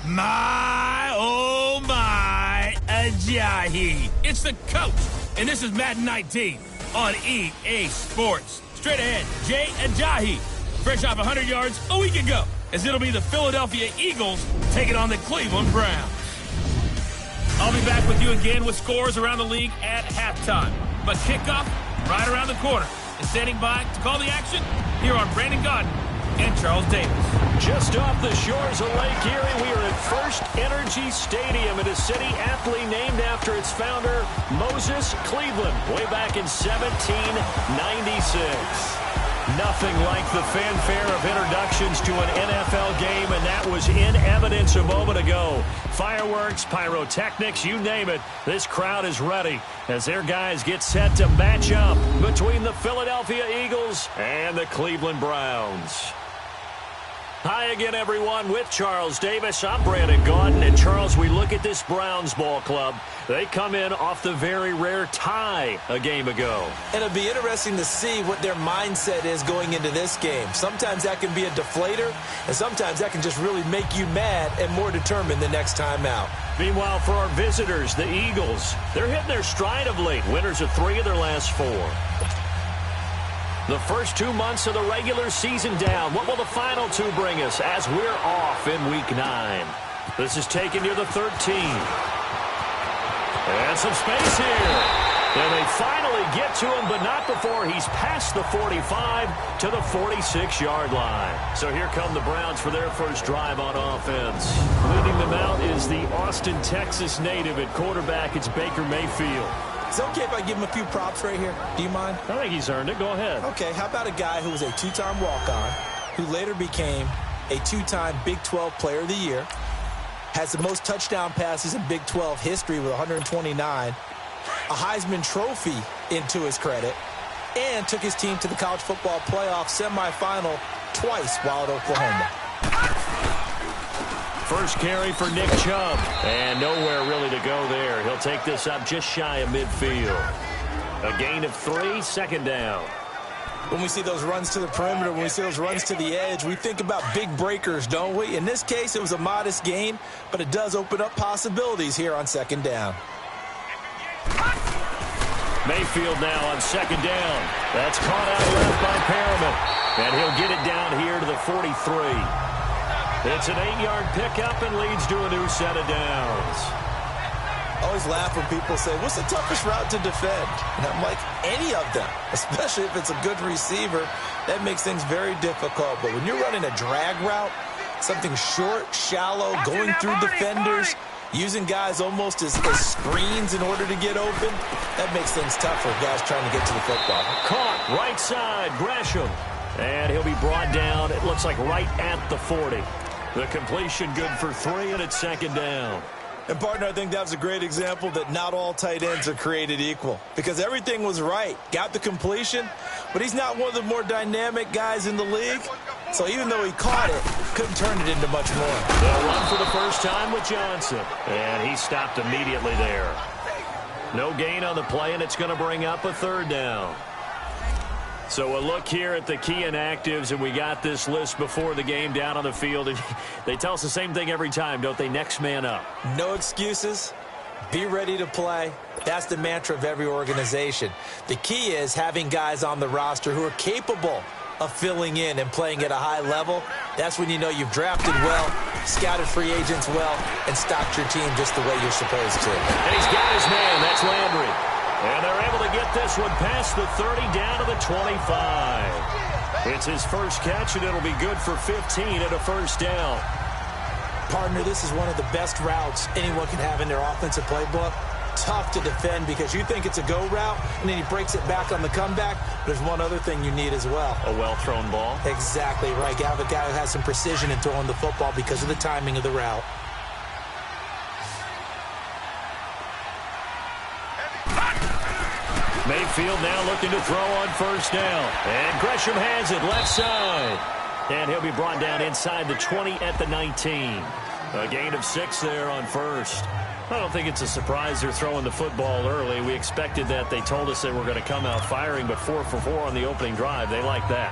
My, oh my, Ajayi. It's the coach, and this is Madden 19 on EA Sports. Straight ahead, Jay Ajayi, fresh off 100 yards a week ago, as it'll be the Philadelphia Eagles taking on the Cleveland Browns. I'll be back with you again with scores around the league at halftime. But kickoff right around the corner. And standing by to call the action, here are Brandon Gaudin and Charles Davis. Just off the shores of Lake Erie, we are at First Energy Stadium in a city aptly named after its founder, Moses Cleveland, way back in 1796. Nothing like the fanfare of introductions to an NFL game, and that was in evidence a moment ago. Fireworks, pyrotechnics, you name it. This crowd is ready as their guys get set to match up between the Philadelphia Eagles and the Cleveland Browns. Hi again, everyone, with Charles Davis. I'm Brandon Gaudin. And, Charles, we look at this Browns ball club. They come in off the very rare tie a game ago. And it'll be interesting to see what their mindset is going into this game. Sometimes that can be a deflator, and sometimes that can just really make you mad and more determined the next time out. Meanwhile, for our visitors, the Eagles, they're hitting their stride of late. Winners of 3 of their last 4. The first 2 months of the regular season down. What will the final 2 bring us as we're off in Week 9? This is taken near the 13. And some space here. And they finally get to him, but not before he's past the 45 to the 46-yard line. So here come the Browns for their first drive on offense. Leading them out is the Austin, Texas native at quarterback. It's Baker Mayfield. Is it okay if I give him a few props right here? Do you mind? I think he's earned it. Go ahead. Okay, how about a guy who was a 2-time walk-on, who later became a 2-time Big 12 Player of the Year, has the most touchdown passes in Big 12 history with 129, a Heisman Trophy into his credit, and took his team to the college football playoff semifinal twice while at Oklahoma. First carry for Nick Chubb, and nowhere really to go there. He'll take this up just shy of midfield. A gain of 3, second down. When we see those runs to the perimeter, when we see those runs to the edge, we think about big breakers, don't we? In this case, it was a modest gain, but it does open up possibilities here on second down. Mayfield now on second down. That's caught out left by Perriman, and he'll get it down here to the 43. It's an 8-yard pickup and leads to a new set of downs. I always laugh when people say, what's the toughest route to defend? And I'm like, any of them, especially if it's a good receiver. That makes things very difficult. But when you're running a drag route, something short, shallow, going through defenders, using guys almost as screens in order to get open, that makes things tough for guys trying to get to the football. Caught right side, Gresham. And he'll be brought down, it looks like right at the 40. The completion good for 3, and it's second down. And, partner, I think that was a great example that not all tight ends are created equal, because everything was right. Got the completion, but he's not one of the more dynamic guys in the league. So even though he caught it, couldn't turn it into much more. They'll run for the first time with Johnson, and he stopped immediately there. No gain on the play, and it's going to bring up a third down. So a look here at the key inactives, and we got this list before the game down on the field. And they tell us the same thing every time, don't they? Next man up. No excuses. Be ready to play. That's the mantra of every organization. The key is having guys on the roster who are capable of filling in and playing at a high level. That's when you know you've drafted well, scouted free agents well, and stocked your team just the way you're supposed to. And he's got his man. That's Landry. And they're able to get this one past the 30 down to the 25. It's his first catch, and it'll be good for 15 and a first down. Partner, this is one of the best routes anyone can have in their offensive playbook. Tough to defend because you think it's a go route, and then he breaks it back on the comeback. There's one other thing you need as well. A well-thrown ball. Exactly right. You have a guy who has some precision in throwing the football because of the timing of the route. Mayfield now looking to throw on first down. And Gresham has it left side. And he'll be brought down inside the 20 at the 19. A gain of 6 there on first. I don't think it's a surprise they're throwing the football early. We expected that. They told us they were going to come out firing, but 4 for 4 on the opening drive. They like that.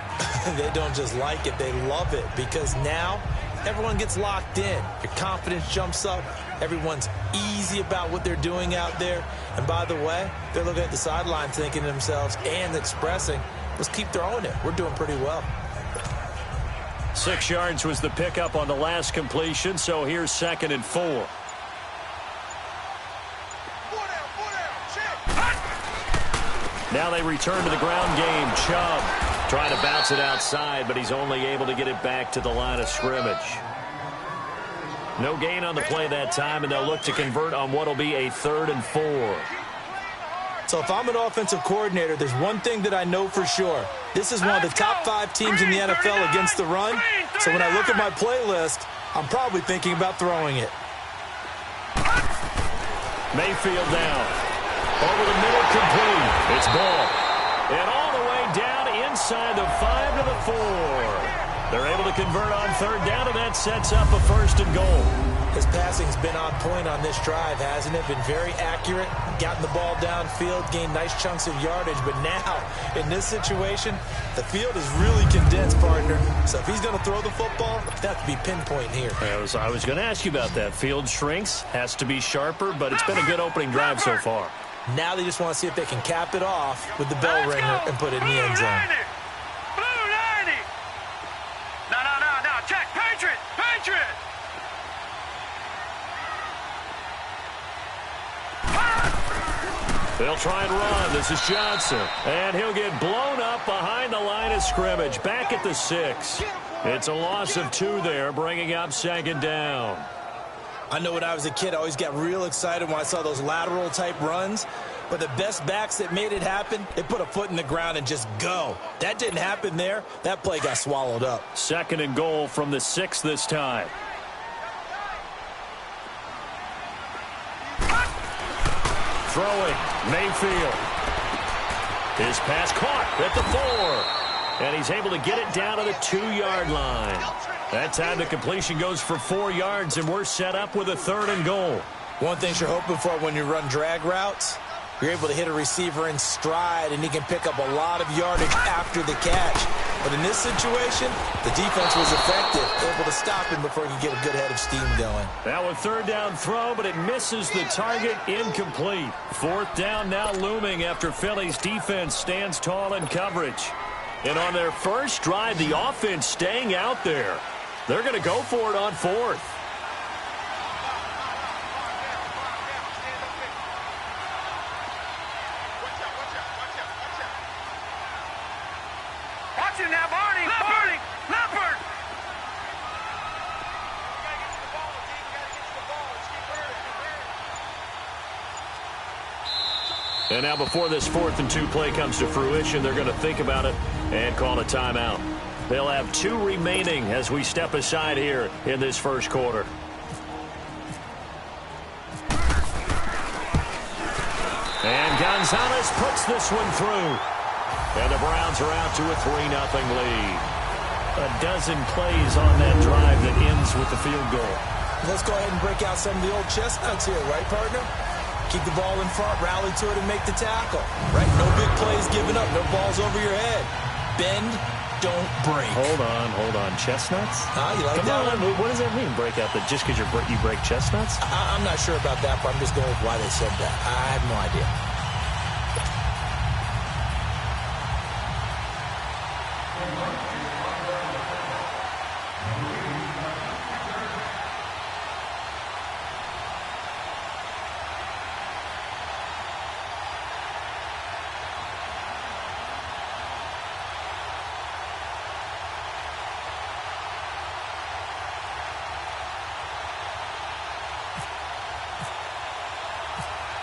They don't just like it. They love it because now everyone gets locked in. Your confidence jumps up. Everyone's easy about what they're doing out there. And by the way, they're looking at the sideline thinking to themselves and expressing, let's keep throwing it. We're doing pretty well. 6 yards was the pickup on the last completion, so here's 2nd and 4. Now they return to the ground game. Chubb trying to bounce it outside, but he's only able to get it back to the line of scrimmage. No gain on the play that time, and they'll look to convert on what will be a 3rd and 4. So if I'm an offensive coordinator, there's one thing that I know for sure. This is one of the top 5 teams in the NFL against the run. So when I look at my playlist, I'm probably thinking about throwing it. Mayfield down. Over the middle, complete. It's ball. And all the way down inside the 5 to the 4. They're able to convert on 3rd down, and that sets up a 1st and goal. His passing's been on point on this drive, hasn't it? Been very accurate, gotten the ball downfield, gained nice chunks of yardage. But now, in this situation, the field is really condensed, partner. So if he's going to throw the football, that could be pinpoint here. I was going to ask you about that. Field shrinks, has to be sharper, but it's been a good opening drive so far. Now they just want to see if they can cap it off with the bell ringer and put it in the end zone. Check, Patriot! Patriot! They'll try and run. This is Johnson. And he'll get blown up behind the line of scrimmage. Back at the 6. It's a loss of 2 there, bringing up 2nd down. I know when I was a kid, I always got real excited when I saw those lateral-type runs. But the best backs that made it happen, they put a foot in the ground and just go. That didn't happen there. That play got swallowed up. 2nd and goal from the 6 this time. Throwing, Mayfield. His pass caught at the 4. And he's able to get it down to the 2-yard line. That time the completion goes for 4 yards, and we're set up with a 3rd and goal. One thing you're hoping for when you run drag routes, you're able to hit a receiver in stride, and he can pick up a lot of yardage after the catch. But in this situation, the defense was effective, able to stop him before he could get a good head of steam going. Now a 3rd down throw, but it misses the target, incomplete. 4th down now looming after Philly's defense stands tall in coverage. And on their first drive, the offense staying out there. They're going to go for it on 4th. Watch him now, Barney! Barney! Leopard! And now before this 4th and 2 play comes to fruition, they're going to think about it and call a timeout. They'll have 2 remaining as we step aside here in this first quarter. And Gonzalez puts this one through. And the Browns are out to a 3-0 lead. A dozen plays on that drive that ends with the field goal. Let's go ahead and break out some of the old chestnuts here, right, partner? Keep the ball in front, rally to it, and make the tackle. Right? No big plays given up, no balls over your head. Bend, don't break. Hold on. Chestnuts? You like Come that on. one? What does that mean, break out? That just because you break chestnuts? I'm not sure about that, but I'm just going with why they said that. I have no idea.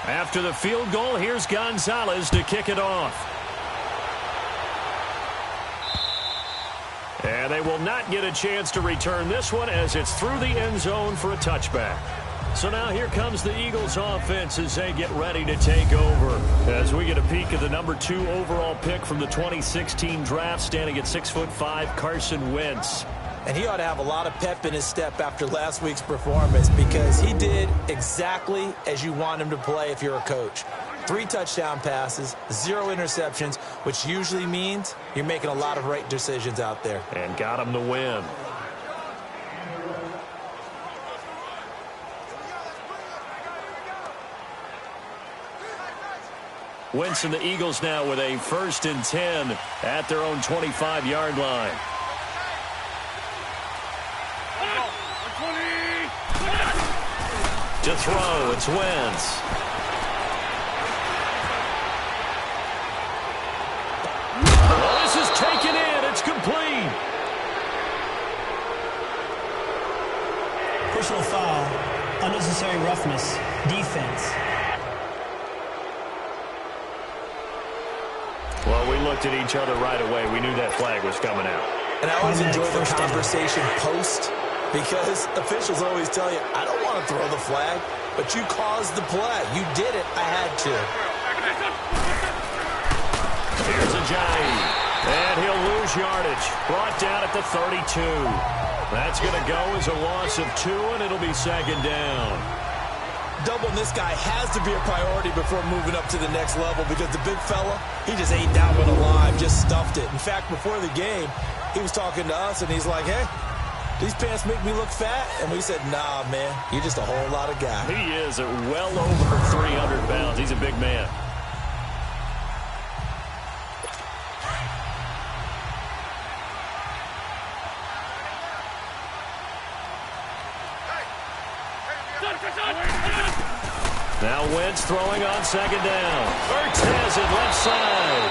After the field goal, here's Gonzalez to kick it off. And they will not get a chance to return this one as it's through the end zone for a touchback. So now here comes the Eagles offense as they get ready to take over. As we get a peek at the number 2 overall pick from the 2016 draft, standing at 6'5", Carson Wentz. And he ought to have a lot of pep in his step after last week's performance because he did exactly as you want him to play if you're a coach. 3 touchdown passes, 0 interceptions, which usually means you're making a lot of right decisions out there. And got him the win. Wentz and the Eagles now with a 1st and 10 at their own 25-yard line. To throw, it's Wentz. Well, this is taken in. It's complete. Personal foul, unnecessary roughness, defense. Well, we looked at each other right away. We knew that flag was coming out. And I always enjoy the conversation post, because officials always tell you, I don't want to throw the flag, but you caused the play. You did it. I had to. Here's Ajayi, and he'll lose yardage. Brought down at the 32. That's going to go as a loss of 2, and it'll be 2nd down. Doubling this guy has to be a priority before moving up to the next level, because the big fella, he just ate that one alive, just stuffed it. In fact, before the game, he was talking to us, and he's like, hey, these pants make me look fat? And we said, nah, man, you're just a whole lot of guy. He is at well over 300 pounds. He's a big man. Now Wentz throwing on 2nd down. Ertz has it left side.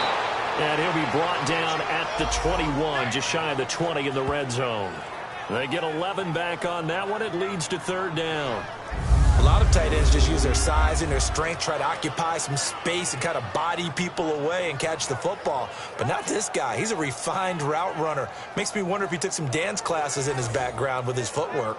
And he'll be brought down at the 21, just shy of the 20 in the red zone. They get 11 back on that one. It leads to 3rd down. A lot of tight ends just use their size and their strength, try to occupy some space and kind of body people away and catch the football. But not this guy. He's a refined route runner. Makes me wonder if he took some dance classes in his background with his footwork.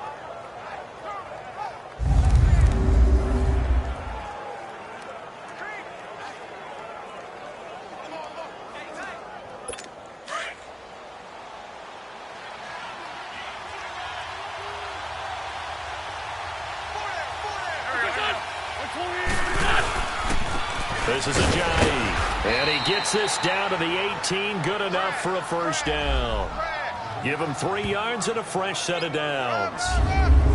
This is Ajayi, and he gets this down to the 18, good enough for a 1st down. Give him 3 yards and a fresh set of downs.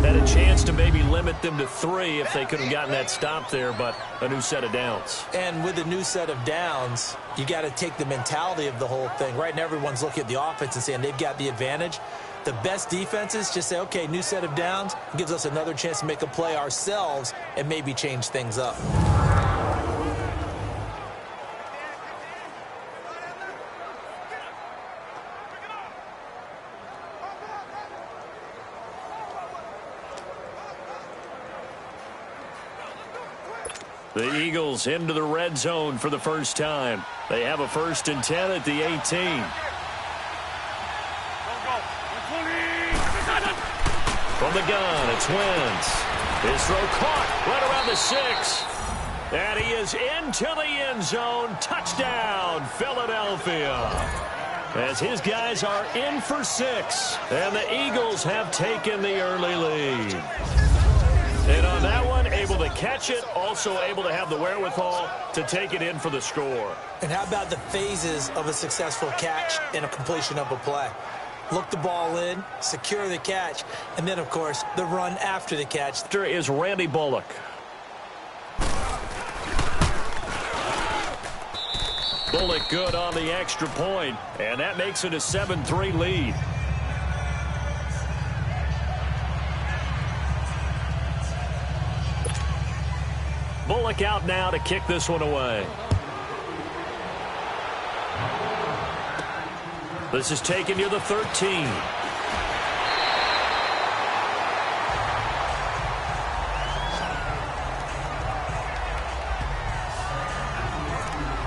Had a chance to maybe limit them to 3 if they could have gotten that stop there, but a new set of downs. And with a new set of downs, you got to take the mentality of the whole thing. Right now, everyone's looking at the offense and saying they've got the advantage. The best defenses just say, okay, new set of downs, gives us another chance to make a play ourselves and maybe change things up. The Eagles into the red zone for the first time. They have a 1st and 10 at the 18. From the gun, it's Wentz. His throw caught right around the 6. And he is into the end zone. Touchdown, Philadelphia. As his guys are in for 6. And the Eagles have taken the early lead. And on that one, able to catch it, also able to have the wherewithal to take it in for the score. And how about the phases of a successful catch and a completion of a play? Look the ball in, secure the catch, and then, of course, the run after the catch. There is Randy Bullock. Bullock good on the extra point, and that makes it a 7-3 lead. Bullock out now to kick this one away. This is taken near the 13.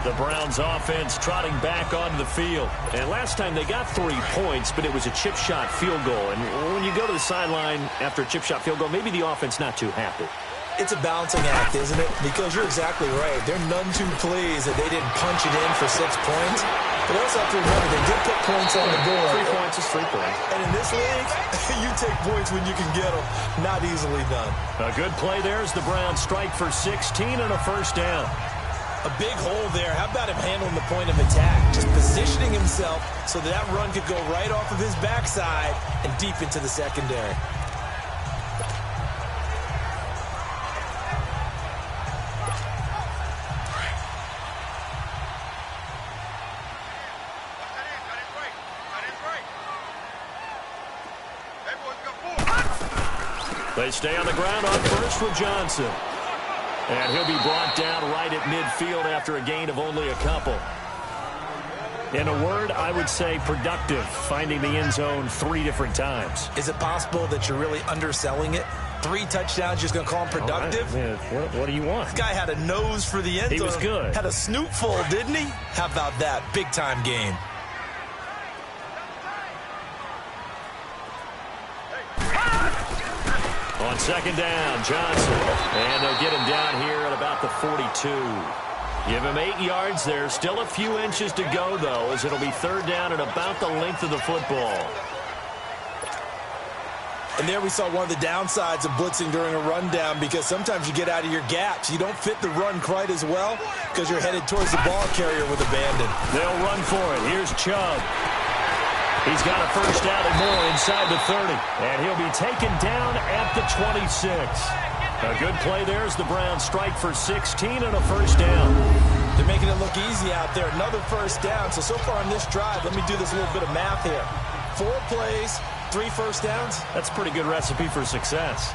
The Browns offense trotting back onto the field. And last time they got 3 points, but it was a chip shot field goal. And when you go to the sideline after a chip shot field goal, maybe the offense not too happy. It's a balancing act, isn't it? Because you're exactly right. They're none too pleased that they didn't punch it in for 6 points. But also have to remember, they did put points on the board. 3 points is 3 points. And in this league, you take points when you can get them. Not easily done. A good play there as the Browns strike for 16 and a 1st down. A big hole there. How about him handling the point of attack? Just positioning himself so that run could go right off of his backside and deep into the secondary. They stay on the ground on first with Johnson. And he'll be brought down right at midfield after a gain of only a couple. In a word, I would say productive, finding the end zone 3 different times. Is it possible that you're really underselling it? 3 touchdowns, just going to call him productive? Right. What do you want? This guy had a nose for the end zone. He was good. Had a snoot full, didn't he? How about that? Big-time game. On second down, Johnson. And they'll get him down here at about the 42. Give him 8 yards there. Still a few inches to go, though, as it'll be third down at about the length of the football. And there we saw one of the downsides of blitzing during a rundown, because sometimes you get out of your gaps. You don't fit the run quite as well because you're headed towards the ball carrier with abandon. They'll run for it. Here's Chubb. He's got a first down and more inside the 30. And he'll be taken down at the 26. A good play there as the Browns strike for 16 and a first down. They're making it look easy out there. Another first down. So far on this drive, let me do this little bit of math here. 4 plays, 3 first downs. That's a pretty good recipe for success.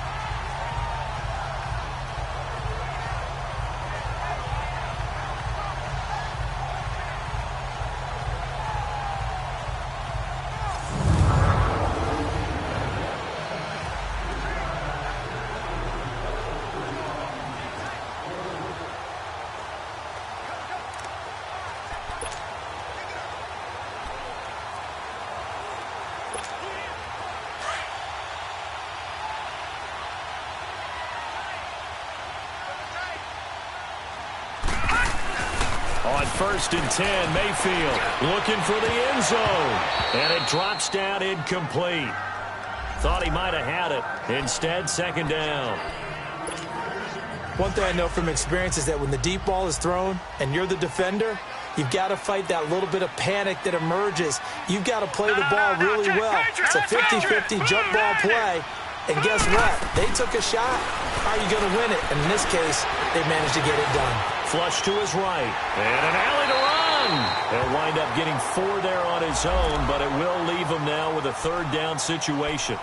On first and 10, Mayfield looking for the end zone. And it drops down incomplete. Thought he might have had it. Instead, second down. One thing I know from experience is that when the deep ball is thrown and you're the defender, you've got to fight that little bit of panic that emerges. You've got to play the ball really well. It's a 50-50 jump ball play. And guess what? They took a shot. How are you going to win it? And in this case, they managed to get it done. Flush to his right. And an alley to run. He'll wind up getting 4 there on his own, but it will leave him now with a third down situation.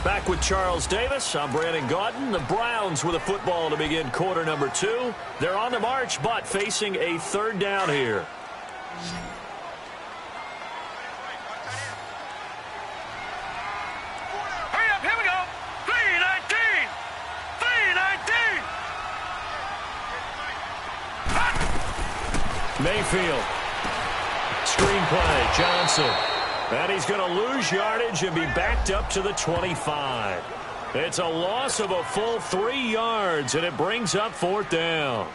Back with Charles Davis, I'm Brandon Gaudin. The Browns with a football to begin quarter number 2. They're on the march, but facing a third down here. Hurry up, here we go. 319. 319. Mayfield. Screenplay, Johnson. And he's going to lose yardage and be backed up to the 25. It's a loss of a full 3 yards, and it brings up fourth down.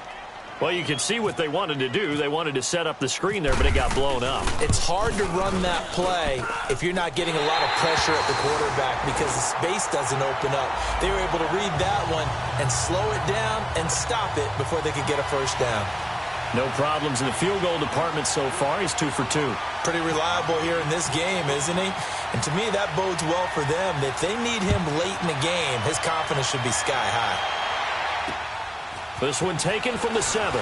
Well, you can see what they wanted to do. They wanted to set up the screen there, but it got blown up. It's hard to run that play if you're not getting a lot of pressure at the quarterback because the space doesn't open up. They were able to read that one and slow it down and stop it before they could get a first down. No problems in the field goal department so far. He's 2 for 2. Pretty reliable here in this game, isn't he? And to me, that bodes well for them. If they need him late in the game, his confidence should be sky high. This one taken from the 7.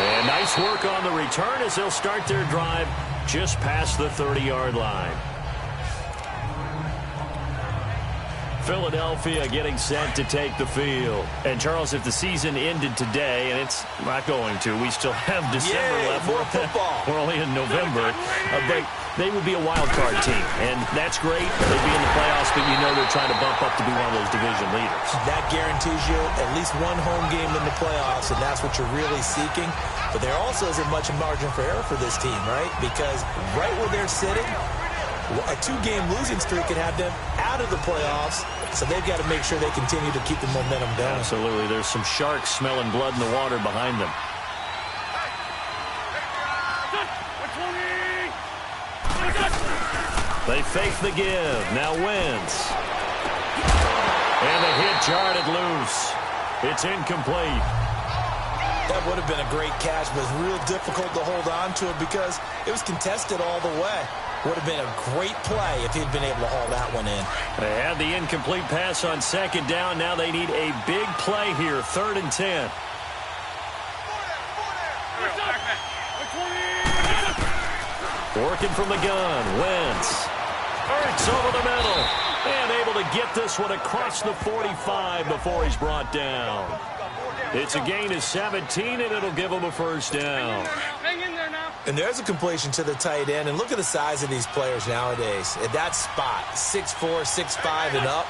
And nice work on the return as they'll start their drive just past the 30-yard line. Philadelphia getting set to take the field. And, Charles, if the season ended today, and it's not going to, we still have December left. More football. We're only in November. But they would be a wild card team, and that's great. They'd be in the playoffs, but you know they're trying to bump up to be one of those division leaders. That guarantees you at least one home game in the playoffs, and that's what you're really seeking. But there also isn't much margin for error for this team, right? Because right where they're sitting, a 2-game losing streak could have them out of the playoffs, so they've got to make sure they continue to keep the momentum going. Absolutely. There's some sharks smelling blood in the water behind them. They fake the give. Now Wentz. And the hit jarred it loose. It's incomplete. That would have been a great catch, but it's real difficult to hold on to it because it was contested all the way. Would have been a great play if he'd been able to haul that one in. They had the incomplete pass on second down. Now they need a big play here, 3rd and 10. Working from the gun, Wentz. Hurts over the middle. And able to get this one across the 45 before he's brought down. It's a gain of 17, and it'll give him a first down. And there's a completion to the tight end. And look at the size of these players nowadays. At that spot, 6'4", 6'5", and up.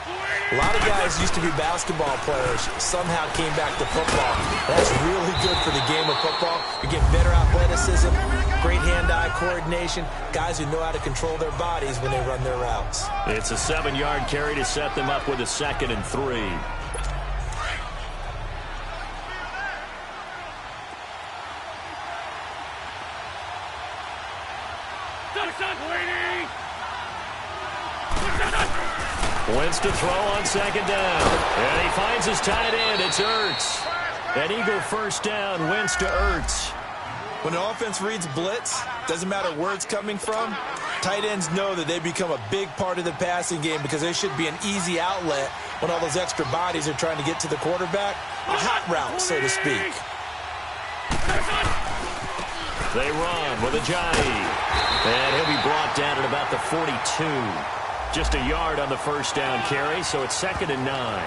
A lot of guys used to be basketball players, somehow came back to football. That's really good for the game of football. You get better athleticism, great hand-eye coordination, guys who know how to control their bodies when they run their routes. It's a 7-yard carry to set them up with a 2nd and 3. Wentz to throw on second down. And he finds his tight end. It's Ertz. An Eagle first down. Wentz to Ertz. When an offense reads blitz, doesn't matter where it's coming from, tight ends know that they become a big part of the passing game because they should be an easy outlet when all those extra bodies are trying to get to the quarterback. A hot route, so to speak. They run with Ajayi. And he'll be brought down at about the 42. Just a yard on the first down carry, so it's 2nd and 9.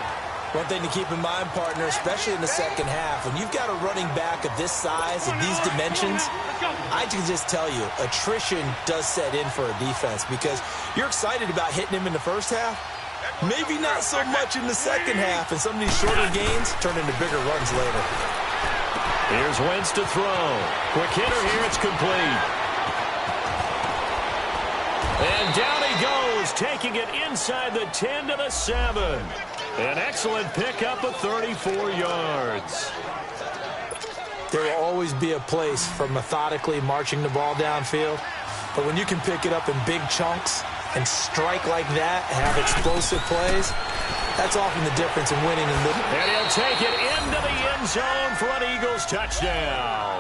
One thing to keep in mind, partner, especially in the second half, when you've got a running back of this size and these dimensions, I can just tell you, attrition does set in for a defense because you're excited about hitting him in the first half. Maybe not so much in the second half, and some of these shorter gains turn into bigger runs later. Here's Wentz to throw. Quick hitter here, it's complete. And down he goes, taking it inside the 10 to the 7. An excellent pickup of 34 yards. There will always be a place for methodically marching the ball downfield. But when you can pick it up in big chunks and strike like that and have explosive plays, that's often the difference in winning and losing. And he'll take it into the end zone for an Eagles touchdown.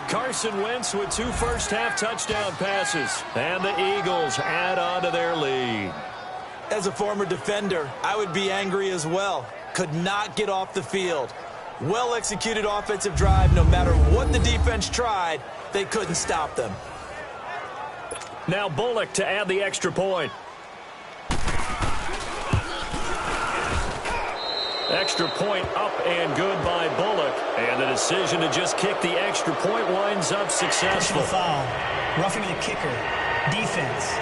Carson Wentz with 2 first-half touchdown passes. And the Eagles add on to their lead. As a former defender, I would be angry as well. Could not get off the field. Well-executed offensive drive. No matter what the defense tried, they couldn't stop them. Now Bullock to add the extra point. Extra point up and good by Bullock. And the decision to just kick the extra point winds up successful. Foul. Roughing the kicker. Defense.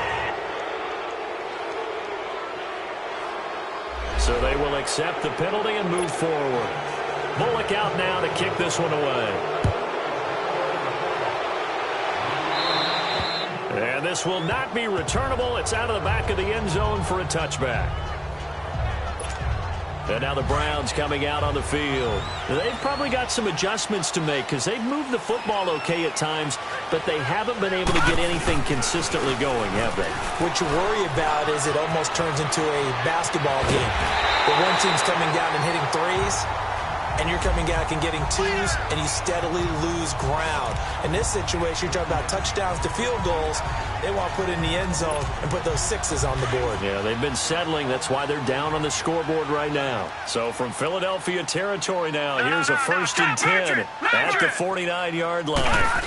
So they will accept the penalty and move forward. Bullock out now to kick this one away. And this will not be returnable. It's out of the back of the end zone for a touchback. And now the Browns coming out on the field. They've probably got some adjustments to make because they've moved the football okay at times, but they haven't been able to get anything consistently going, have they? What you worry about is it almost turns into a basketball game. The one team's coming down and hitting threes, and you're coming back and getting twos, and you steadily lose ground. In this situation, you're talking about touchdowns to field goals. They want to put in the end zone and put those sixes on the board. Yeah, they've been settling. That's why they're down on the scoreboard right now. So from Philadelphia territory now, here's a 1st and 10 at the 49-yard line.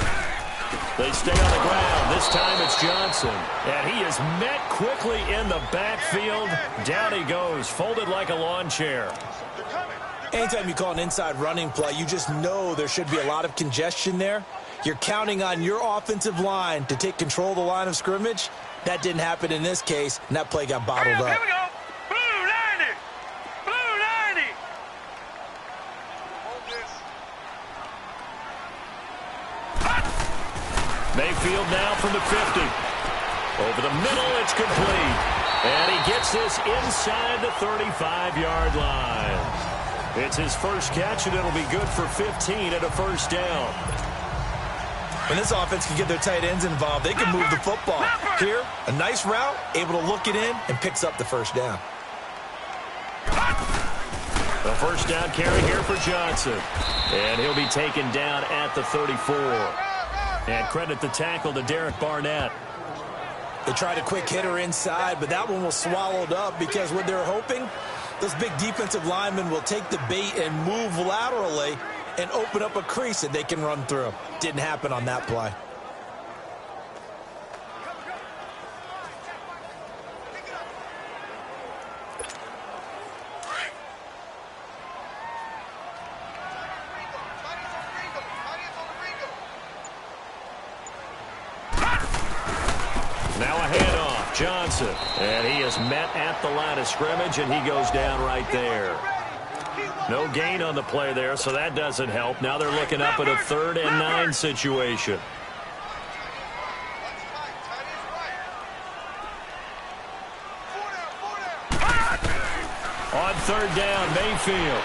They stay on the ground. This time it's Johnson. And he is met quickly in the backfield. Down he goes, folded like a lawn chair. Anytime you call an inside running play, you just know there should be a lot of congestion there. You're counting on your offensive line to take control of the line of scrimmage. That didn't happen in this case, and that play got bottled up. Here we go. Blue 90. Blue 90. Hold this. Mayfield now from the 50. Over the middle, it's complete. And he gets this inside the 35-yard line. It's his first catch, and it'll be good for 15 and a first down. When this offense can get their tight ends involved, they can move the football. Here, a nice route, able to look it in, and picks up the first down. A first down carry here for Johnson. And he'll be taken down at the 34. And credit the tackle to Derek Barnett. They tried a quick hitter inside, but that one was swallowed up because what they're hoping, those big defensive linemen will take the bait and move laterally and open up a crease that they can run through. Didn't happen on that play. Now a handoff, Johnson. And he is met at the line of scrimmage, and he goes down right there. No gain on the play there, so that doesn't help. Now they're looking up at a 3rd and 9 situation. On 3rd down, Mayfield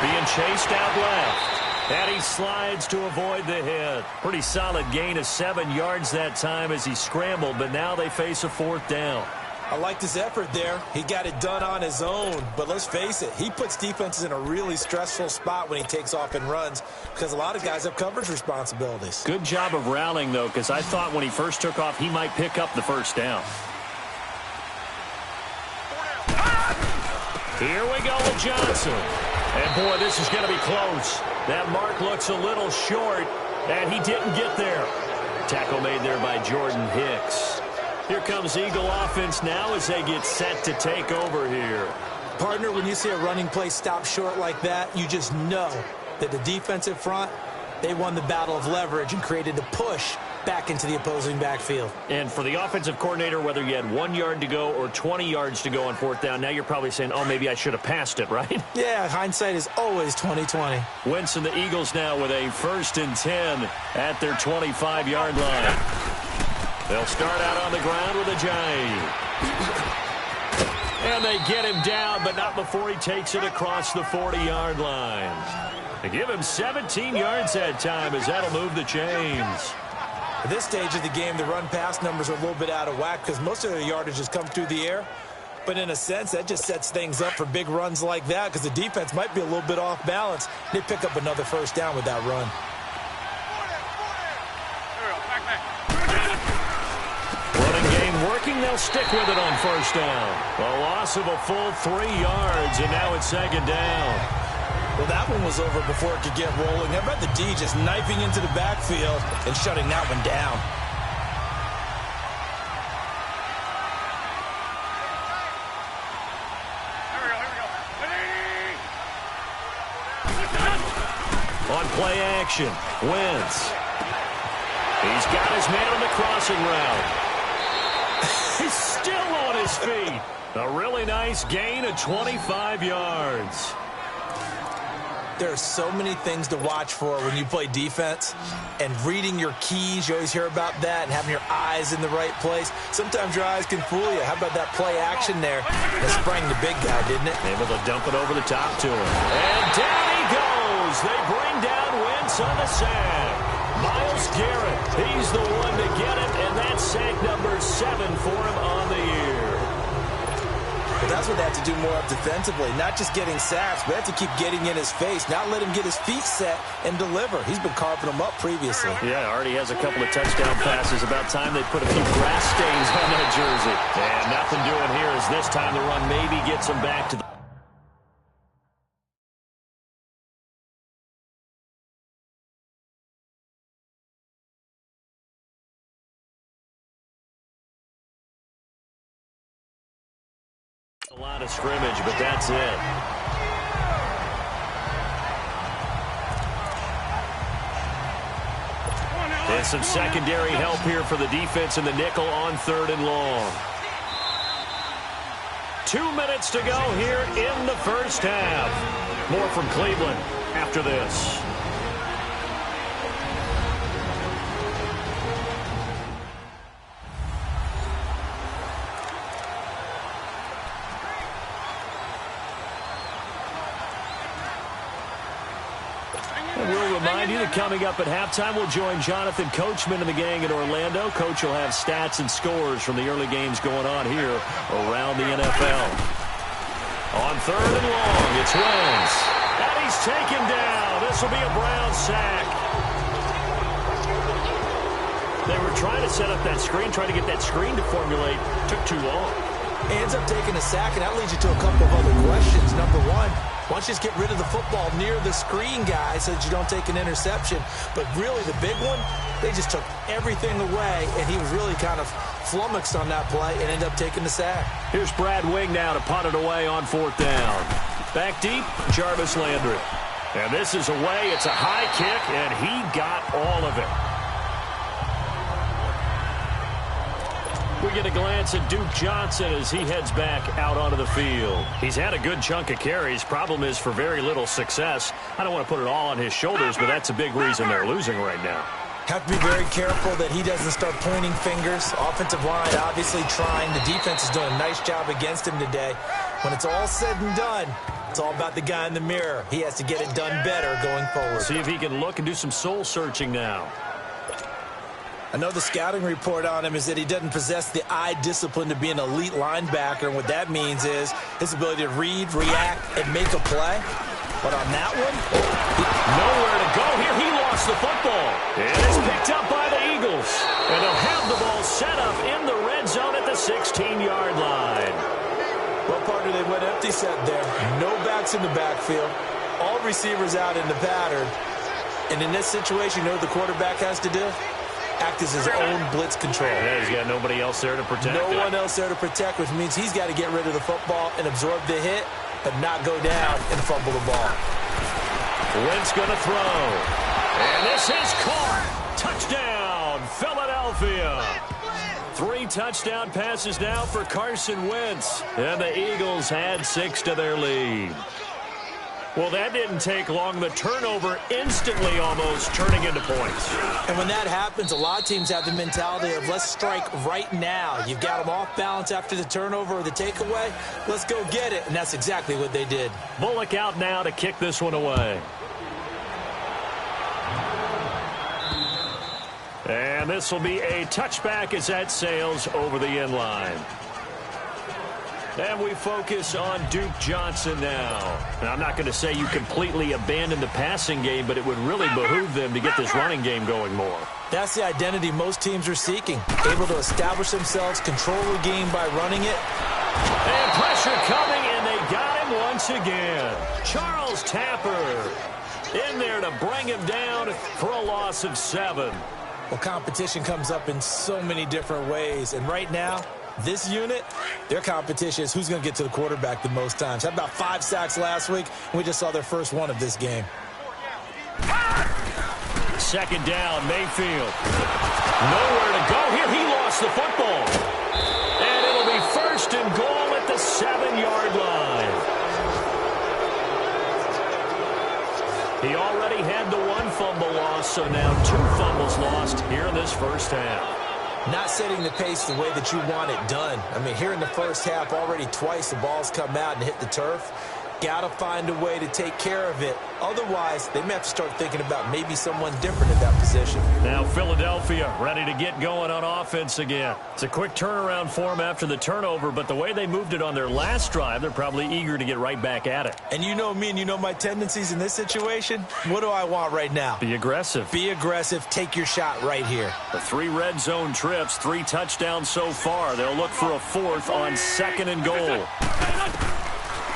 being chased out left. And he slides to avoid the hit. Pretty solid gain of 7 yards that time as he scrambled, but now they face a 4th down. I liked his effort there. He got it done on his own. But let's face it, he puts defenses in a really stressful spot when he takes off and runs because a lot of guys have coverage responsibilities. Good job of rallying, though, because I thought when he first took off, he might pick up the first down. Here we go with Johnson. And, boy, this is going to be close. That mark looks a little short, and he didn't get there. Tackle made there by Jordan Hicks. Here comes Eagle offense now as they get set to take over here. Partner, when you see a running play stop short like that, you just know that the defensive front, they won the battle of leverage and created a push back into the opposing backfield. And for the offensive coordinator, whether you had 1 yard to go or 20 yards to go on 4th down, now you're probably saying, oh, maybe I should have passed it, right? Yeah, hindsight is always 20/20. Wentz and the Eagles now with a 1st and 10 at their 25-yard line. They'll start out on the ground with a giant. And they get him down, but not before he takes it across the 40-yard line. They give him 17 yards that time as that'll move the chains. At this stage of the game, the run-pass numbers are a little bit out of whack because most of their yardage has come through the air. But in a sense, that just sets things up for big runs like that because the defense might be a little bit off balance. They pick up another first down with that run. Running game working. They'll stick with it on 1st down. A loss of a full 3 yards, and now it's 2nd down. Well, that one was over before it could get rolling. How about the D just knifing into the backfield and shutting that one down? On play action, Wentz. He's got his man on the crossing route. He's still on his feet. A really nice gain of 25 yards. There are so many things to watch for when you play defense, and reading your keys, you always hear about that, and having your eyes in the right place. Sometimes your eyes can fool you. How about that play action there? That sprang the big guy, didn't it? Able to dump it over the top to him. And down he goes. They bring down Wentz on the sack. Myles Garrett, he's the one to get it, and that's sack number 7 for him on the year. But that's what they have to do more of defensively, not just getting sacks, but they have to keep getting in his face, not let him get his feet set and deliver. He's been carving them up previously. Yeah, already has a couple of touchdown passes. About time they put a few grass stains on that jersey. And nothing doing here as this time the run maybe gets him back to the... A lot of scrimmage, but that's it. And some secondary help here for the defense in the nickel on 3rd and long. 2 minutes to go here in the first half. More from Cleveland after this. And we'll remind you that coming up at halftime, we'll join Jonathan Coachman and the gang in Orlando. Coach will have stats and scores from the early games going on here around the NFL. On 3rd and long, it's Wentz. And he's taken down. This will be a Browns sack. They were trying to set up that screen, trying to get that screen to formulate. Took too long. He ends up taking a sack, and that leads you to a couple of other questions. Number one, why don't you just get rid of the football near the screen guy so that you don't take an interception? But really, the big one, they just took everything away, and he was really kind of flummoxed on that play and ended up taking the sack. Here's Brad Wing now to punt it away on 4th down. Back deep, Jarvis Landry. And this is away. It's a high kick, and he got all of it. We get a glance at Duke Johnson as he heads back out onto the field. He's had a good chunk of carries. Problem is for very little success. I don't want to put it all on his shoulders, but that's a big reason they're losing right now. Have to be very careful that he doesn't start pointing fingers. Offensive line obviously trying. The defense is doing a nice job against him today. When it's all said and done, it's all about the guy in the mirror. He has to get it done better going forward. See if he can look and do some soul searching now. I know the scouting report on him is that he doesn't possess the eye discipline to be an elite linebacker, and what that means is his ability to read, react, and make a play. But on that one, nowhere to go here. He lost the football. It is picked up by the Eagles. And they'll have the ball set up in the red zone at the 16-yard line. Well, partner, they went empty set there. No backs in the backfield. All receivers out in the pattern. And in this situation, you know what the quarterback has to do? Act as his own blitz control. Yeah, he's got nobody else there to protect. No one else there to protect, which means he's got to get rid of the football and absorb the hit, but not go down and fumble the ball. Wentz going to throw. And this is caught. Touchdown, Philadelphia. 3 touchdown passes now for Carson Wentz. And the Eagles add 6 to their lead. Well, that didn't take long. The turnover instantly almost turning into points. And when that happens, a lot of teams have the mentality of let's strike right now. You've got them off balance after the turnover or the takeaway. Let's go get it. And that's exactly what they did. Bullock out now to kick this one away. And this will be a touchback as that sails over the end line. And we focus on Duke Johnson now. And I'm not going to say you completely abandon the passing game, but it would really behoove them to get this running game going more. That's the identity most teams are seeking. Able to establish themselves, control the game by running it. And pressure coming, and they got him once again. Charles Tapper in there to bring him down for a loss of 7. Well, competition comes up in so many different ways. And right now, this unit, their competition is who's going to get to the quarterback the most times. Had about 5 sacks last week, and we just saw their first one of this game. 2nd down, Mayfield. Nowhere to go here. He lost the football. And it'll be 1st and goal at the 7-yard line. He already had the 1 fumble loss, so now 2 fumbles lost here in this first half. Not setting the pace the way that you want it done. I mean, here in the first half, already twice the ball's come out and hit the turf. Got to find a way to take care of it. Otherwise, they may have to start thinking about maybe someone different at that position. Now Philadelphia ready to get going on offense again. It's a quick turnaround for them after the turnover, but the way they moved it on their last drive, they're probably eager to get right back at it. And you know me and you know my tendencies in this situation. What do I want right now? Be aggressive. Be aggressive. Take your shot right here. The 3 red zone trips, 3 touchdowns so far. They'll look for a 4th on 2nd and goal.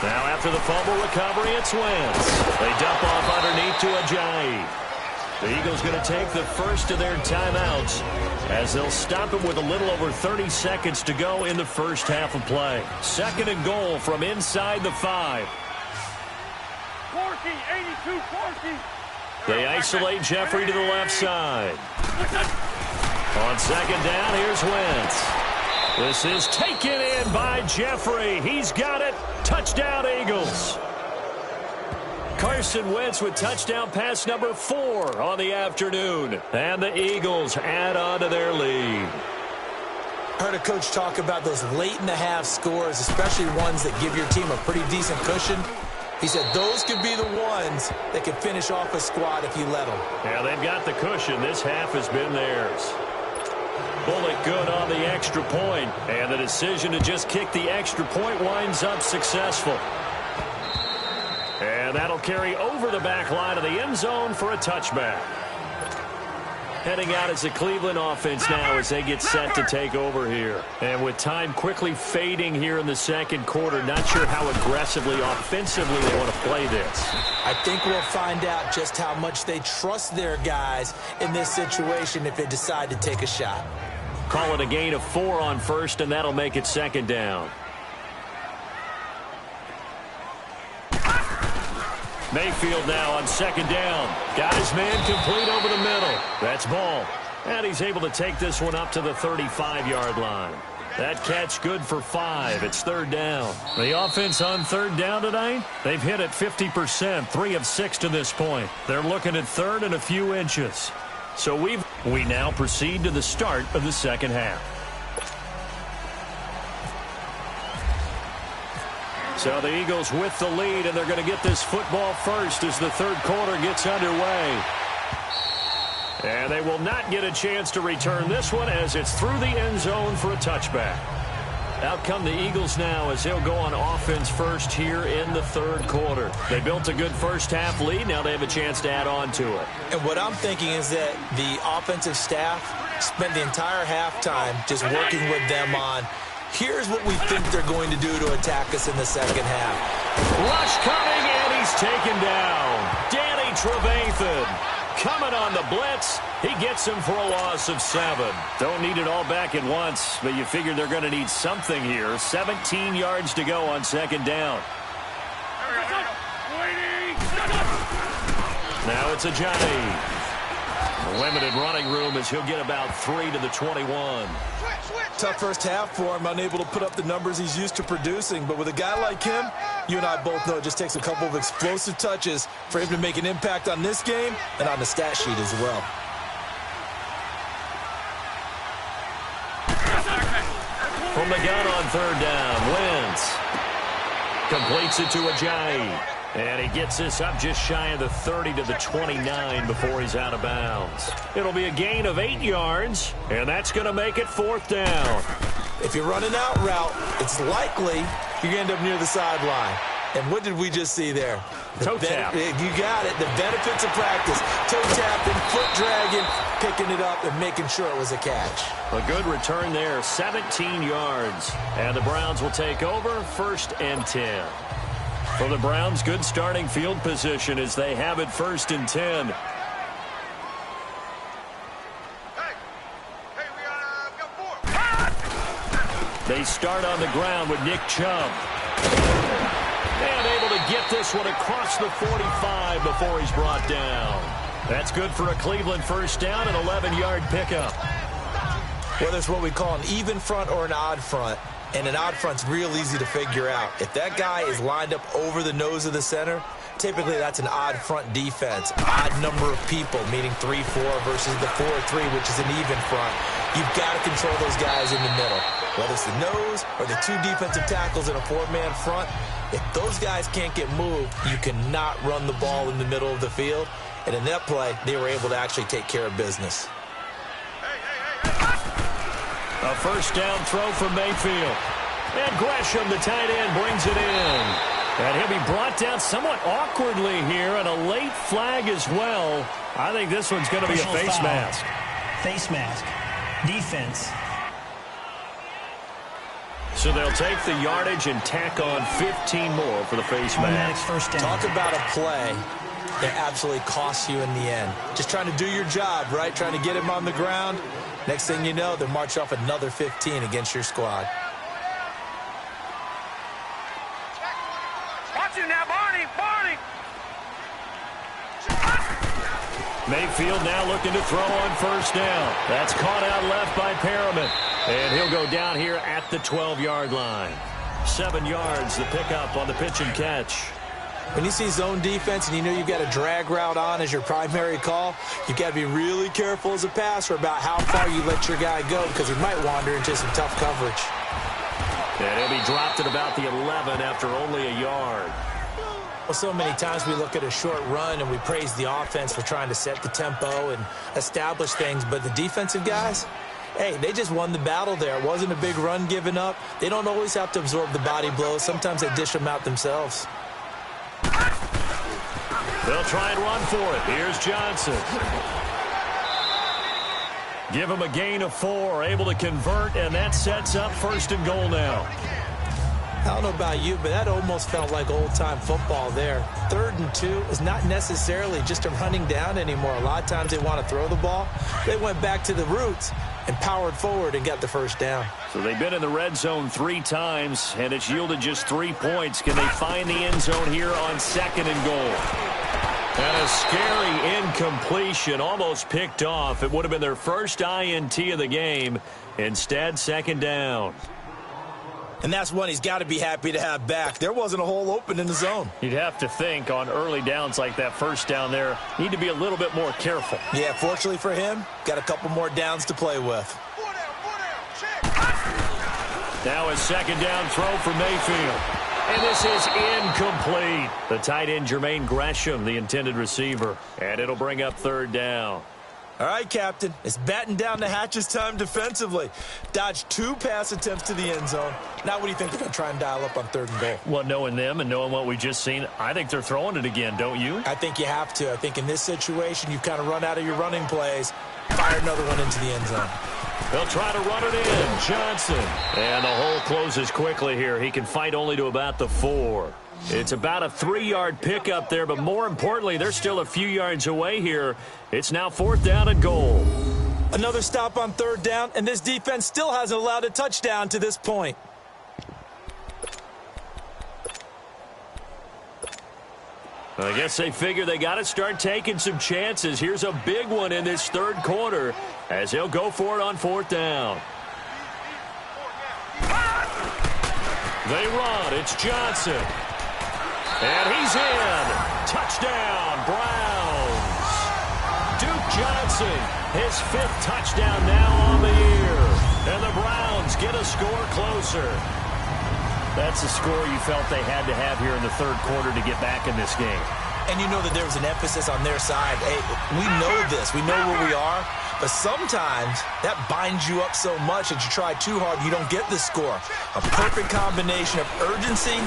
Now after the fumble recovery, it's Wentz. They dump off underneath to Ajayi. The Eagles going to take the first of their timeouts as they'll stop it with a little over 30 seconds to go in the first half of play. 2nd and goal from inside the 5. Forky, 82, Forky. They isolate Jeffrey to the left side. On 2nd down, here's Wentz. This is taken in by Jeffrey. He's got it. Touchdown, Eagles. Carson Wentz with touchdown pass number 4 on the afternoon. And the Eagles add on to their lead. I heard a coach talk about those late-in-the-half scores, especially ones that give your team a pretty decent cushion. He said those could be the ones that could finish off a squad if you let them. Yeah, they've got the cushion. This half has been theirs. Bullock good on the extra point, and the decision to just kick the extra point winds up successful. And that'll carry over the back line of the end zone for a touchback. Heading out is the Cleveland offense now as they get set to take over here. And with time quickly fading here in the second quarter, not sure how aggressively, offensively they want to play this. I think we'll find out just how much they trust their guys in this situation if they decide to take a shot. Call it a gain of 4 on first, and that'll make it second down. Mayfield now on second down. Got his man complete over the middle. That's ball. And he's able to take this one up to the 35-yard line. That catch good for 5. It's third down. The offense on third down tonight, they've hit it 50%, 3 of 6 to this point. They're looking at third and a few inches. So we now proceed to the start of the second half. So the Eagles with the lead, and they're going to get this football first as the third quarter gets underway. And they will not get a chance to return this one as it's through the end zone for a touchback. Out come the Eagles now as they'll go on offense first here in the third quarter. They built a good first half lead. Now they have a chance to add on to it. And what I'm thinking is that the offensive staff spent the entire halftime just working with them on, here's what we think they're going to do to attack us in the second half. Rush coming, and he's taken down. Danny Trevathan coming on the blitz. He gets him for a loss of 7. Don't need it all back at once, but you figure they're going to need something here. 17 yards to go on second down. Now it's Ajayi. Limited running room as he'll get about 3 to the 21. Tough first half for him, unable to put up the numbers he's used to producing. But with a guy like him, you and I both know it just takes a couple of explosive touches for him to make an impact on this game and on the stat sheet as well. From the gun on third down, Wentz completes it to Ajayi. And he gets this up just shy of the 30 to the 29 before he's out of bounds. It'll be a gain of 8 yards, and that's going to make it fourth down. If you're running out route, it's likely you're going to end up near the sideline. And what did we just see there? Toe tap. You got it. The benefits of practice. Toe tapping, foot dragging, picking it up, and making sure it was a catch. A good return there, 17 yards. And the Browns will take over, 1st and 10. For the Browns, good starting field position as they have it 1st and 10. They start on the ground with Nick Chubb. And able to get this one across the 45 before he's brought down. That's good for a Cleveland first down, an 11-yard pickup. Whether it's what we call an even front or an odd front, and an odd front's real easy to figure out. If that guy is lined up over the nose of the center, typically that's an odd front defense. Odd number of people, meaning 3-4 versus the 4-3, which is an even front. You've got to control those guys in the middle. Whether it's the nose or the 2 defensive tackles in a 4-man front, if those guys can't get moved, you cannot run the ball in the middle of the field. And in that play, they were able to actually take care of business. A first down throw from Mayfield. And Gresham, the tight end, brings it in. And he'll be brought down somewhat awkwardly here, and a late flag as well. I think this one's going to be a face mask. Face mask. Defense. So they'll take the yardage and tack on 15 more for the face mask. First down. Talk about a play that absolutely costs you in the end. Just trying to do your job, right? Trying to get him on the ground. Next thing you know, they'll march off another 15 against your squad. Watch him now, Barney! Barney! Mayfield now looking to throw on first down. That's caught out left by Perriman. And he'll go down here at the 12-yard line. 7 yards, the pickup on the pitch and catch. When you see zone defense and you know you've got a drag route on as your primary call, you've got to be really careful as a passer about how far you let your guy go because he might wander into some tough coverage. And he'll be dropped at about the 11 after only a yard. Well, so many times we look at a short run and we praise the offense for trying to set the tempo and establish things, but the defensive guys, hey, they just won the battle there. It wasn't a big run given up. They don't always have to absorb the body blows. Sometimes they dish them out themselves. They'll try and run for it. Here's Johnson. Give him a gain of 4, able to convert, and that sets up 1st and goal now. I don't know about you, but that almost felt like old-time football there. 3rd and 2 is not necessarily just a running down anymore. A lot of times they want to throw the ball. They went back to the roots and powered forward and got the 1st down. So they've been in the red zone 3 times, and it's yielded just 3 points. Can they find the end zone here on 2nd and goal? And a scary incompletion, almost picked off. It would have been their first INT of the game. Instead, 2nd down. And that's one he's got to be happy to have back. There wasn't a hole open in the zone. You'd have to think on early downs like that 1st down there, need to be a little bit more careful. Yeah, fortunately for him, got a couple more downs to play with. Now a 2nd down throw for Mayfield. And this is incomplete. The tight end, Jermaine Gresham, the intended receiver. And it'll bring up 3rd down. All right, Captain. It's batten down the hatches time defensively. Dodged 2 pass attempts to the end zone. Now what do you think they're going to try and dial up on 3rd and goal? Well, knowing them and knowing what we just seen, I think they're throwing it again, don't you? I think you have to. I think in this situation, you've kind of run out of your running plays. Fire another one into the end zone. They'll try to run it in. Johnson. And the hole closes quickly here. He can fight only to about the 4. It's about a 3-yard pickup there, but more importantly, they're still a few yards away here. It's now 4th down and goal. Another stop on 3rd down, and this defense still hasn't allowed a touchdown to this point. I guess they figure they got to start taking some chances. Here's a big one in this 3rd quarter as they'll go for it on 4th down. They run. It's Johnson. And he's in. Touchdown, Browns. Duke Johnson, his 5th touchdown now on the year. And the Browns get a score closer. That's a score you felt they had to have here in the 3rd quarter to get back in this game. And you know that there was an emphasis on their side. Hey, we know this. We know where we are. But sometimes that binds you up so much that you try too hard, you don't get the score. A perfect combination of urgency,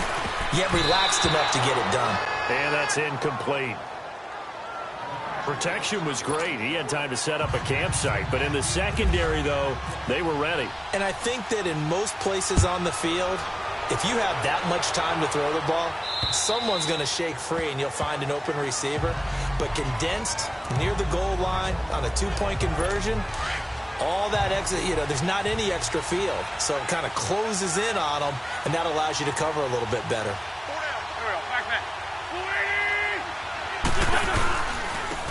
yet relaxed enough to get it done. And that's incomplete. Protection was great. He had time to set up a campsite. But in the secondary, though, they were ready. And I think that in most places on the field, if you have that much time to throw the ball, someone's going to shake free and you'll find an open receiver. But condensed near the goal line on a 2-point conversion, all that exit, there's not any extra field. So it kind of closes in on them, and that allows you to cover a little bit better.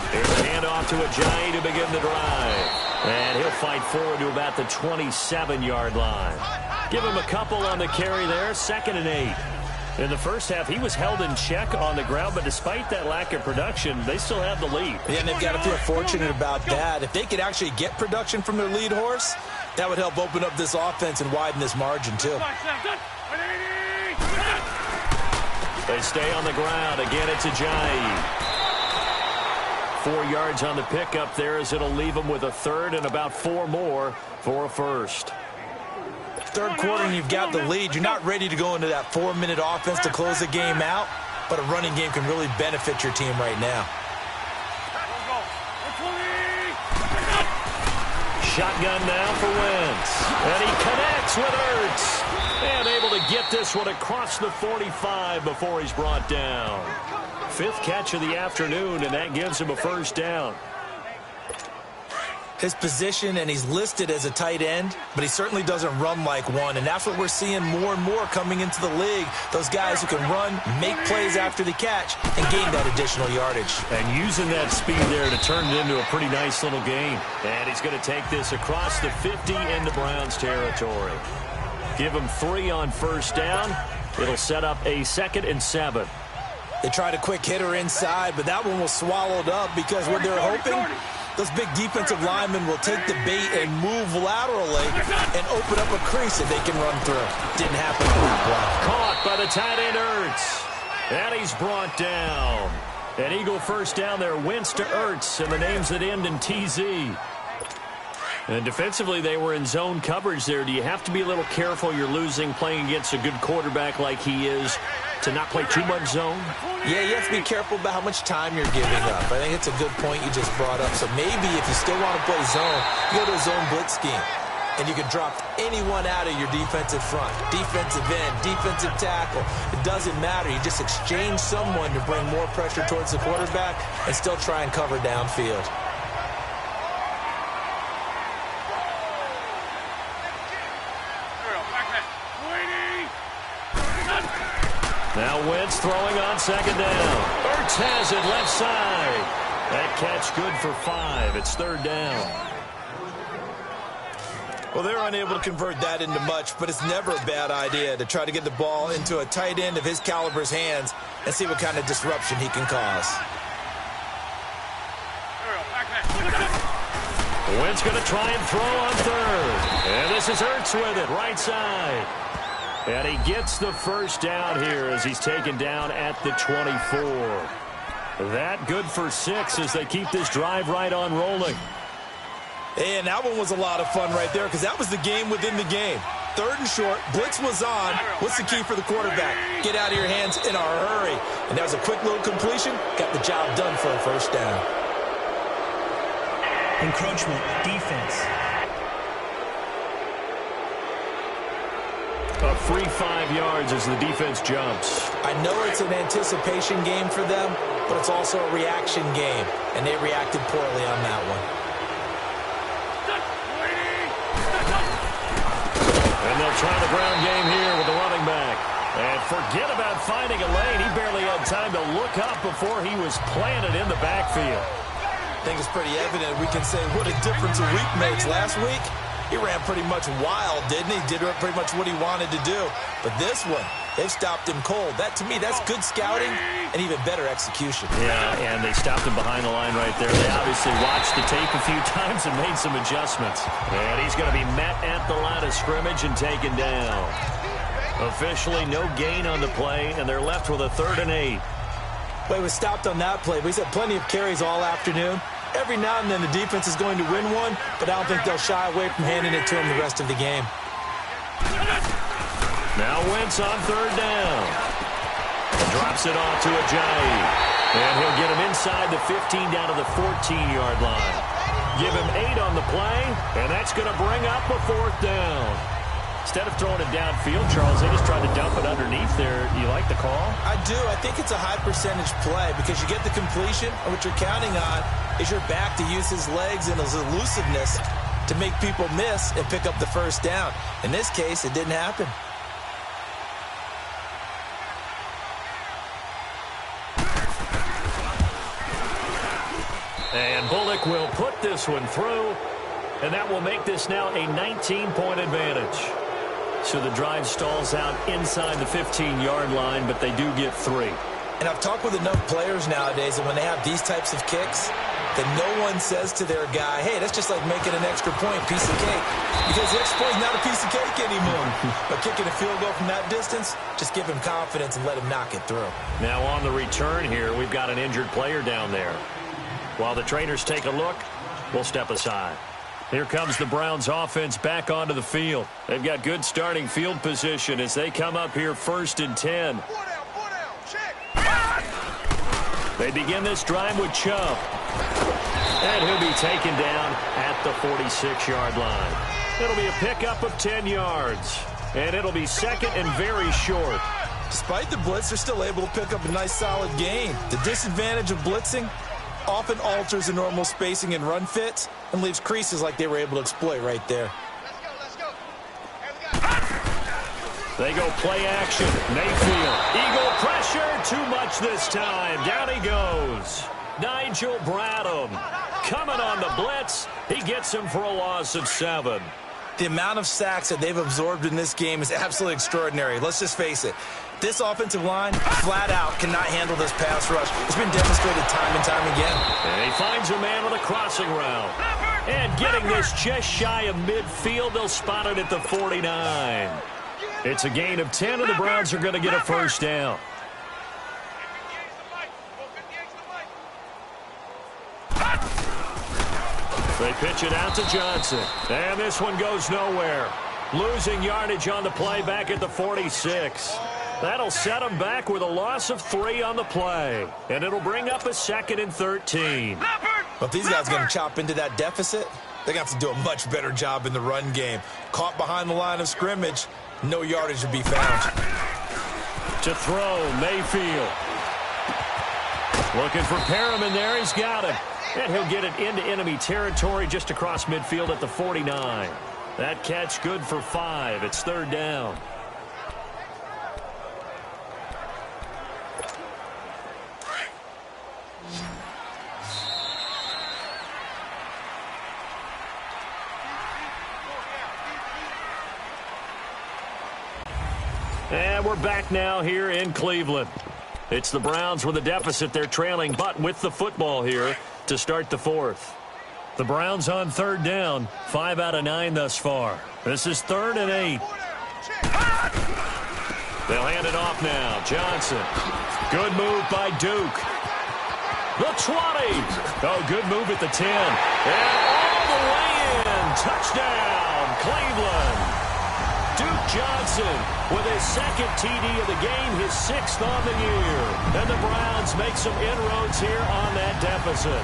Here's a handoff to Ajayi to begin the drive. And he'll fight forward to about the 27-yard line. Give him a couple on the carry there, 2nd and 8. In the 1st half, he was held in check on the ground, but despite that lack of production, they still have the lead. Yeah, and they've got to feel fortunate about that. If they could actually get production from their lead horse, that would help open up this offense and widen this margin, too. They stay on the ground. Again, it's Ajayi. 4 yards on the pickup there as it'll leave them with a 3rd and about 4 more for a 1st. 3rd quarter and you've got the lead. You're not ready to go into that 4-minute offense to close the game out, but a running game can really benefit your team right now. Shotgun now for Wentz. And he connects with Ertz. And able to get this one across the 45 before he's brought down. 5th catch of the afternoon, and that gives him a 1st down. His position, and he's listed as a tight end, but he certainly doesn't run like one, and that's what we're seeing more and more coming into the league. Those guys who can run, make plays after the catch, and gain that additional yardage. And using that speed there to turn it into a pretty nice little game. And he's going to take this across the 50 into Browns territory. Give him 3 on 1st down. It'll set up a 2nd and 7. They tried a quick hitter inside, but that one was swallowed up because what they're hoping, those big defensive linemen will take the bait and move laterally and open up a crease that they can run through. Didn't happen on that play. Caught by the tight end Ertz. And he's brought down. An Eagle 1st down there. Wentz to Ertz, and the names that end in TZ. And defensively, they were in zone coverage there. Do you have to be a little careful? You're losing, playing against a good quarterback like he is, to not play too much zone? Yeah, you have to be careful about how much time you're giving up. I think it's a good point you just brought up. So maybe if you still want to play zone, you go to a zone blitz scheme. And you can drop anyone out of your defensive front. Defensive end, defensive tackle. It doesn't matter. You just exchange someone to bring more pressure towards the quarterback and still try and cover downfield. Now Wentz throwing on second down. Ertz has it left side. That catch good for 5. It's third down. Well, they're unable to convert that into much, but it's never a bad idea to try to get the ball into a tight end of his caliber's hands and see what kind of disruption he can cause. Wentz going to try and throw on third. And this is Ertz with it, right side. And he gets the first down here as he's taken down at the 24. That good for 6 as they keep this drive right on rolling. And that one was a lot of fun right there because that was the game within the game. Third and short, blitz was on. What's the key for the quarterback? Get out of your hands in a hurry. And that was a quick little completion. Got the job done for a first down. Encroachment, defense. A free 5 yards as the defense jumps. I know it's an anticipation game for them, but it's also a reaction game. And they reacted poorly on that one. And they'll try the ground game here with the running back. And forget about finding a lane. He barely had time to look up before he was planted in the backfield. I think it's pretty evident we can say what a difference a week makes. Last week, he ran pretty much wild, didn't he? Did pretty much what he wanted to do. But this one, they've stopped him cold. That, to me, that's good scouting and even better execution. Yeah, and they stopped him behind the line right there. They obviously watched the tape a few times and made some adjustments. And he's going to be met at the line of scrimmage and taken down. Officially, no gain on the play, and they're left with a 3rd and 8. Well, he was stopped on that play, but he's had plenty of carries all afternoon. Every now and then the defense is going to win one, but I don't think they'll shy away from handing it to him the rest of the game. Now Wentz on 3rd down. Drops it off to Ajayi. And he'll get him inside the 15 down to the 14-yard line. Give him 8 on the play, and that's going to bring up a 4th down. Instead of throwing it downfield, Charles, they just tried to dump it underneath there. You like the call? I do. I think it's a high-percentage play because you get the completion, and what you're counting on is your back to use his legs and his elusiveness to make people miss and pick up the first down. In this case, it didn't happen. And Bullock will put this one through, and that will make this now a 19-point advantage. So the drive stalls out inside the 15-yard line, but they do get 3. And I've talked with enough players nowadays, and when they have these types of kicks, that no one says to their guy, hey, that's just like making an extra point, piece of cake. Because the extra point is not a piece of cake anymore. But kicking a field goal from that distance, just give him confidence and let him knock it through. Now on the return here, we've got an injured player down there. While the trainers take a look, we'll step aside. Here comes the Browns offense back onto the field. They've got good starting field position as they come up here 1st and 10. They begin this drive with Chubb. And he'll be taken down at the 46-yard line. It'll be a pickup of 10 yards. And it'll be 2nd and very short. Despite the blitz, they're still able to pick up a nice solid gain. The disadvantage of blitzing often alters the normal spacing and run fits and leaves creases like they were able to exploit right there. They go play action. Mayfield. Eagle pressure. Too much this time. Down he goes. Nigel Bradham coming on the blitz. He gets him for a loss of 7. The amount of sacks that they've absorbed in this game is absolutely extraordinary. Let's just face it. This offensive line, flat out, cannot handle this pass rush. It's been demonstrated time and time again. And he finds a man with a crossing route. And getting this just shy of midfield, they'll spot it at the 49. It's a gain of 10, and the Browns are going to get a first down. They pitch it out to Johnson. And this one goes nowhere. Losing yardage on the play back at the 46. That'll set them back with a loss of 3 on the play. And it'll bring up a 2nd and 13. But if these guys are going to chop into that deficit, they're going to have to do a much better job in the run game. Caught behind the line of scrimmage, no yardage to be found. To throw, Mayfield. Looking for Perriman there. He's got it. And he'll get it into enemy territory just across midfield at the 49. That catch good for 5. It's 3rd down. And we're back now here in Cleveland. It's the Browns with a deficit. They're trailing, but with the football here to start the 4th. The Browns on 3rd down, 5 out of 9 thus far. This is 3rd and 8. They'll hand it off now. Johnson. Good move by Duke. The 20. Oh, good move at the 10. And all the way in. Touchdown, Cleveland. Duke Johnson with his 2nd TD of the game, his 6th on the year. And the Browns make some inroads here on that deficit.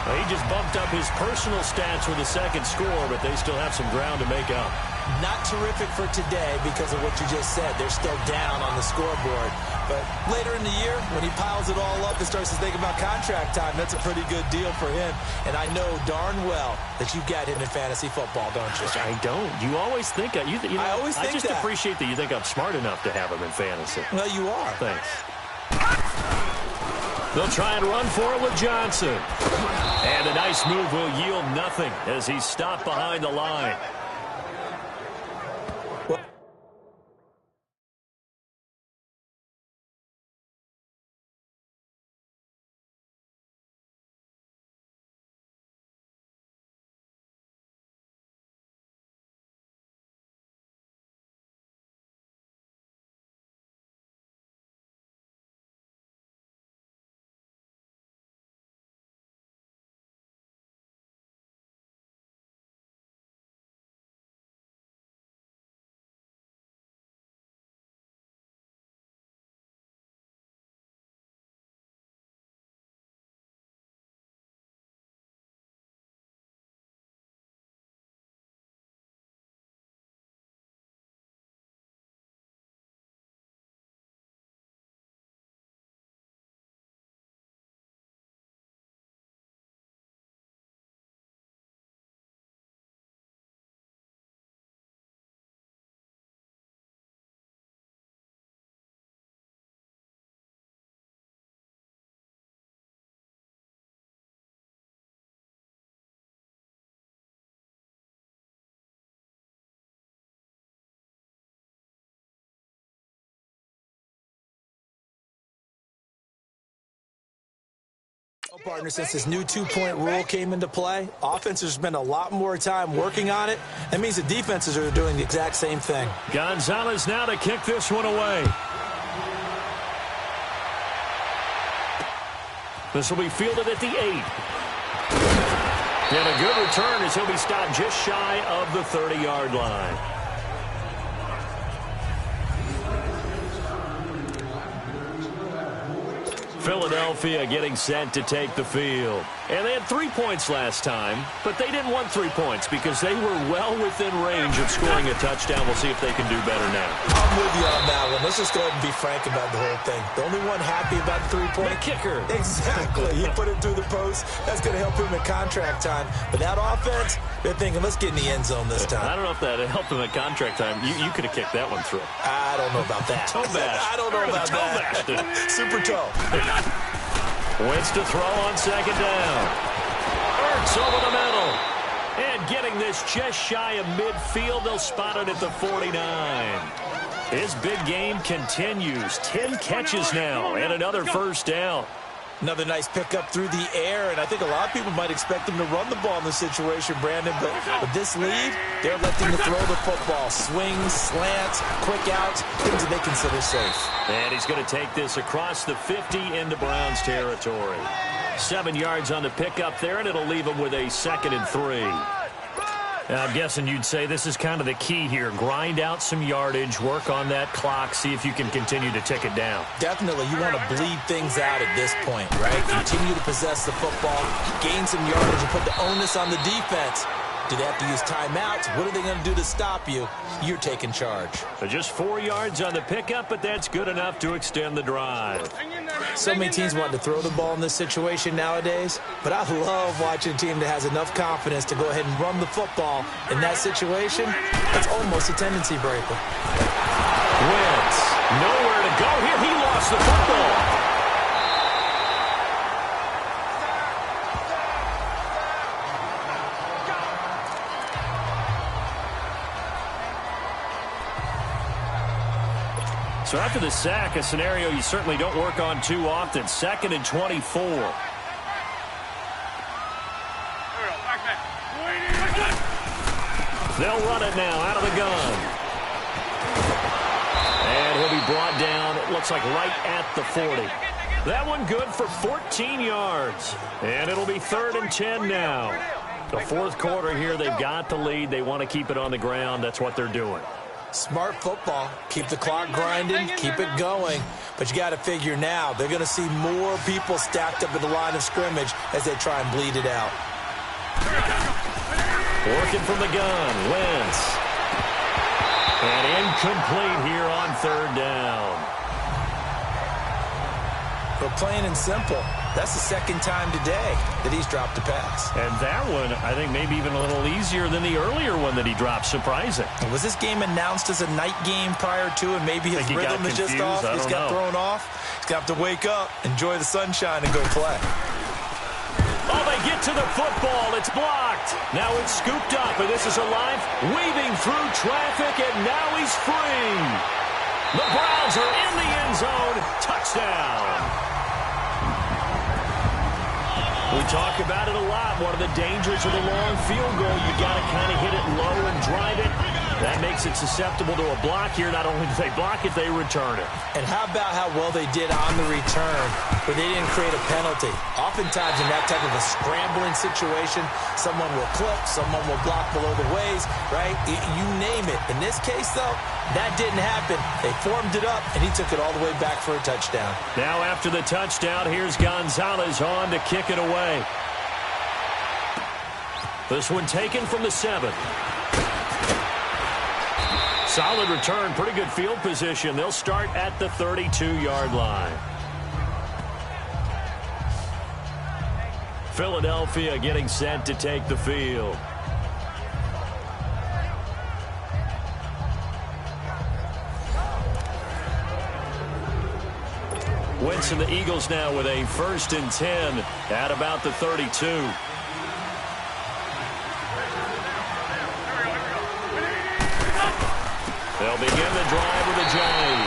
He just bumped up his personal stats with a 2nd score, but they still have some ground to make up. Not terrific for today because of what you just said. They're still down on the scoreboard. But later in the year, when he piles it all up and starts to think about contract time, that's a pretty good deal for him. And I know darn well that you've got him in fantasy football, don't you? I don't. You always think I always think I just that. appreciate that you think I'm smart enough to have him in fantasy. Well, you are. Thanks. They'll try and run for it with Johnson. And a nice move will yield nothing as he's stopped behind the line. Partner, since this new 2-point rule came into play, offenses spend a lot more time working on it. That means the defenses are doing the exact same thing. Gonzalez now to kick this one away. This will be fielded at the 8. And a good return as he'll be stopped just shy of the 30-yard line. Philadelphia getting set to take the field. And they had 3 points last time, but they didn't want 3 points because they were well within range of scoring a touchdown. We'll see if they can do better now. I'm with you on that one. Let's just go ahead and be frank about the whole thing. The only one happy about the 3-point kicker. Exactly. He put it through the post. That's going to help him in contract time. But that offense, they're thinking, let's get in the end zone this time. I don't know if that helped him at contract time. You could have kicked that one through. I don't know about that. Toe bash. I don't know about that. Super toe. Wentz to throw on 2nd down. Ertz over the middle. And getting this just shy of midfield. They'll spot it at the 49. His big game continues. 10 catches now and another 1st down. Another nice pickup through the air, and I think a lot of people might expect him to run the ball in this situation, Brandon, but with this lead, they're electing to throw the football. Swings, slants, quick outs, things that they consider safe. And he's going to take this across the 50 into Browns territory. 7 yards on the pickup there, and it'll leave them with a 2nd and 3. I'm guessing you'd say this is kind of the key here. Grind out some yardage, work on that clock, see if you can continue to tick it down. Definitely. You want to bleed things out at this point, right? Continue to possess the football, gain some yardage, and put the onus on the defense. Do they have to use timeouts? What are they going to do to stop you? You're taking charge. So just 4 yards on the pickup, but that's good enough to extend the drive. So many teams want to throw the ball in this situation nowadays, but I love watching a team that has enough confidence to go ahead and run the football. In that situation, it's almost a tendency breaker. Wentz, nowhere to go here. He lost the football. So after the sack, a scenario you certainly don't work on too often. 2nd and 24. They'll run it now out of the gun. And he'll be brought down, it looks like right at the 40. That one good for 14 yards. And it'll be 3rd and 10 now. The 4th quarter here, they've got the lead. They want to keep it on the ground. That's what they're doing. Smart football. Keep the clock grinding, keep it going. But you got to figure now, they're going to see more people stacked up at the line of scrimmage as they try and bleed it out. Working from the gun, Wentz. And incomplete here on 3rd down. But plain and simple, that's the 2nd time today that he's dropped a pass. And that one, I think, maybe even a little easier than the earlier one that he dropped. Surprising. Was this game announced as a night game prior to, and maybe his rhythm is just off? He's got thrown off. He's got to wake up, enjoy the sunshine, and go play. Oh, they get to the football. It's blocked. Now it's scooped up, and this is alive, weaving through traffic, and now he's free. The Browns are in the end zone. Touchdown. We talk about it a lot. One of the dangers of the long field goal, you got to kind of hit it low and drive it. That makes it susceptible to a block here. Not only do they block it, they return it. And how about how well they did on the return, where they didn't create a penalty. Oftentimes in that type of a scrambling situation, someone will clip, someone will block below the waist, right? You name it. In this case, though, that didn't happen. They formed it up, and he took it all the way back for a touchdown. Now after the touchdown, here's Gonzalez on to kick it away. This one taken from the 7. Solid return, pretty good field position. They'll start at the 32-yard line. Philadelphia getting set to take the field. Wentz and the Eagles now with a 1st and 10 at about the 32. They'll begin the drive with a Johnny.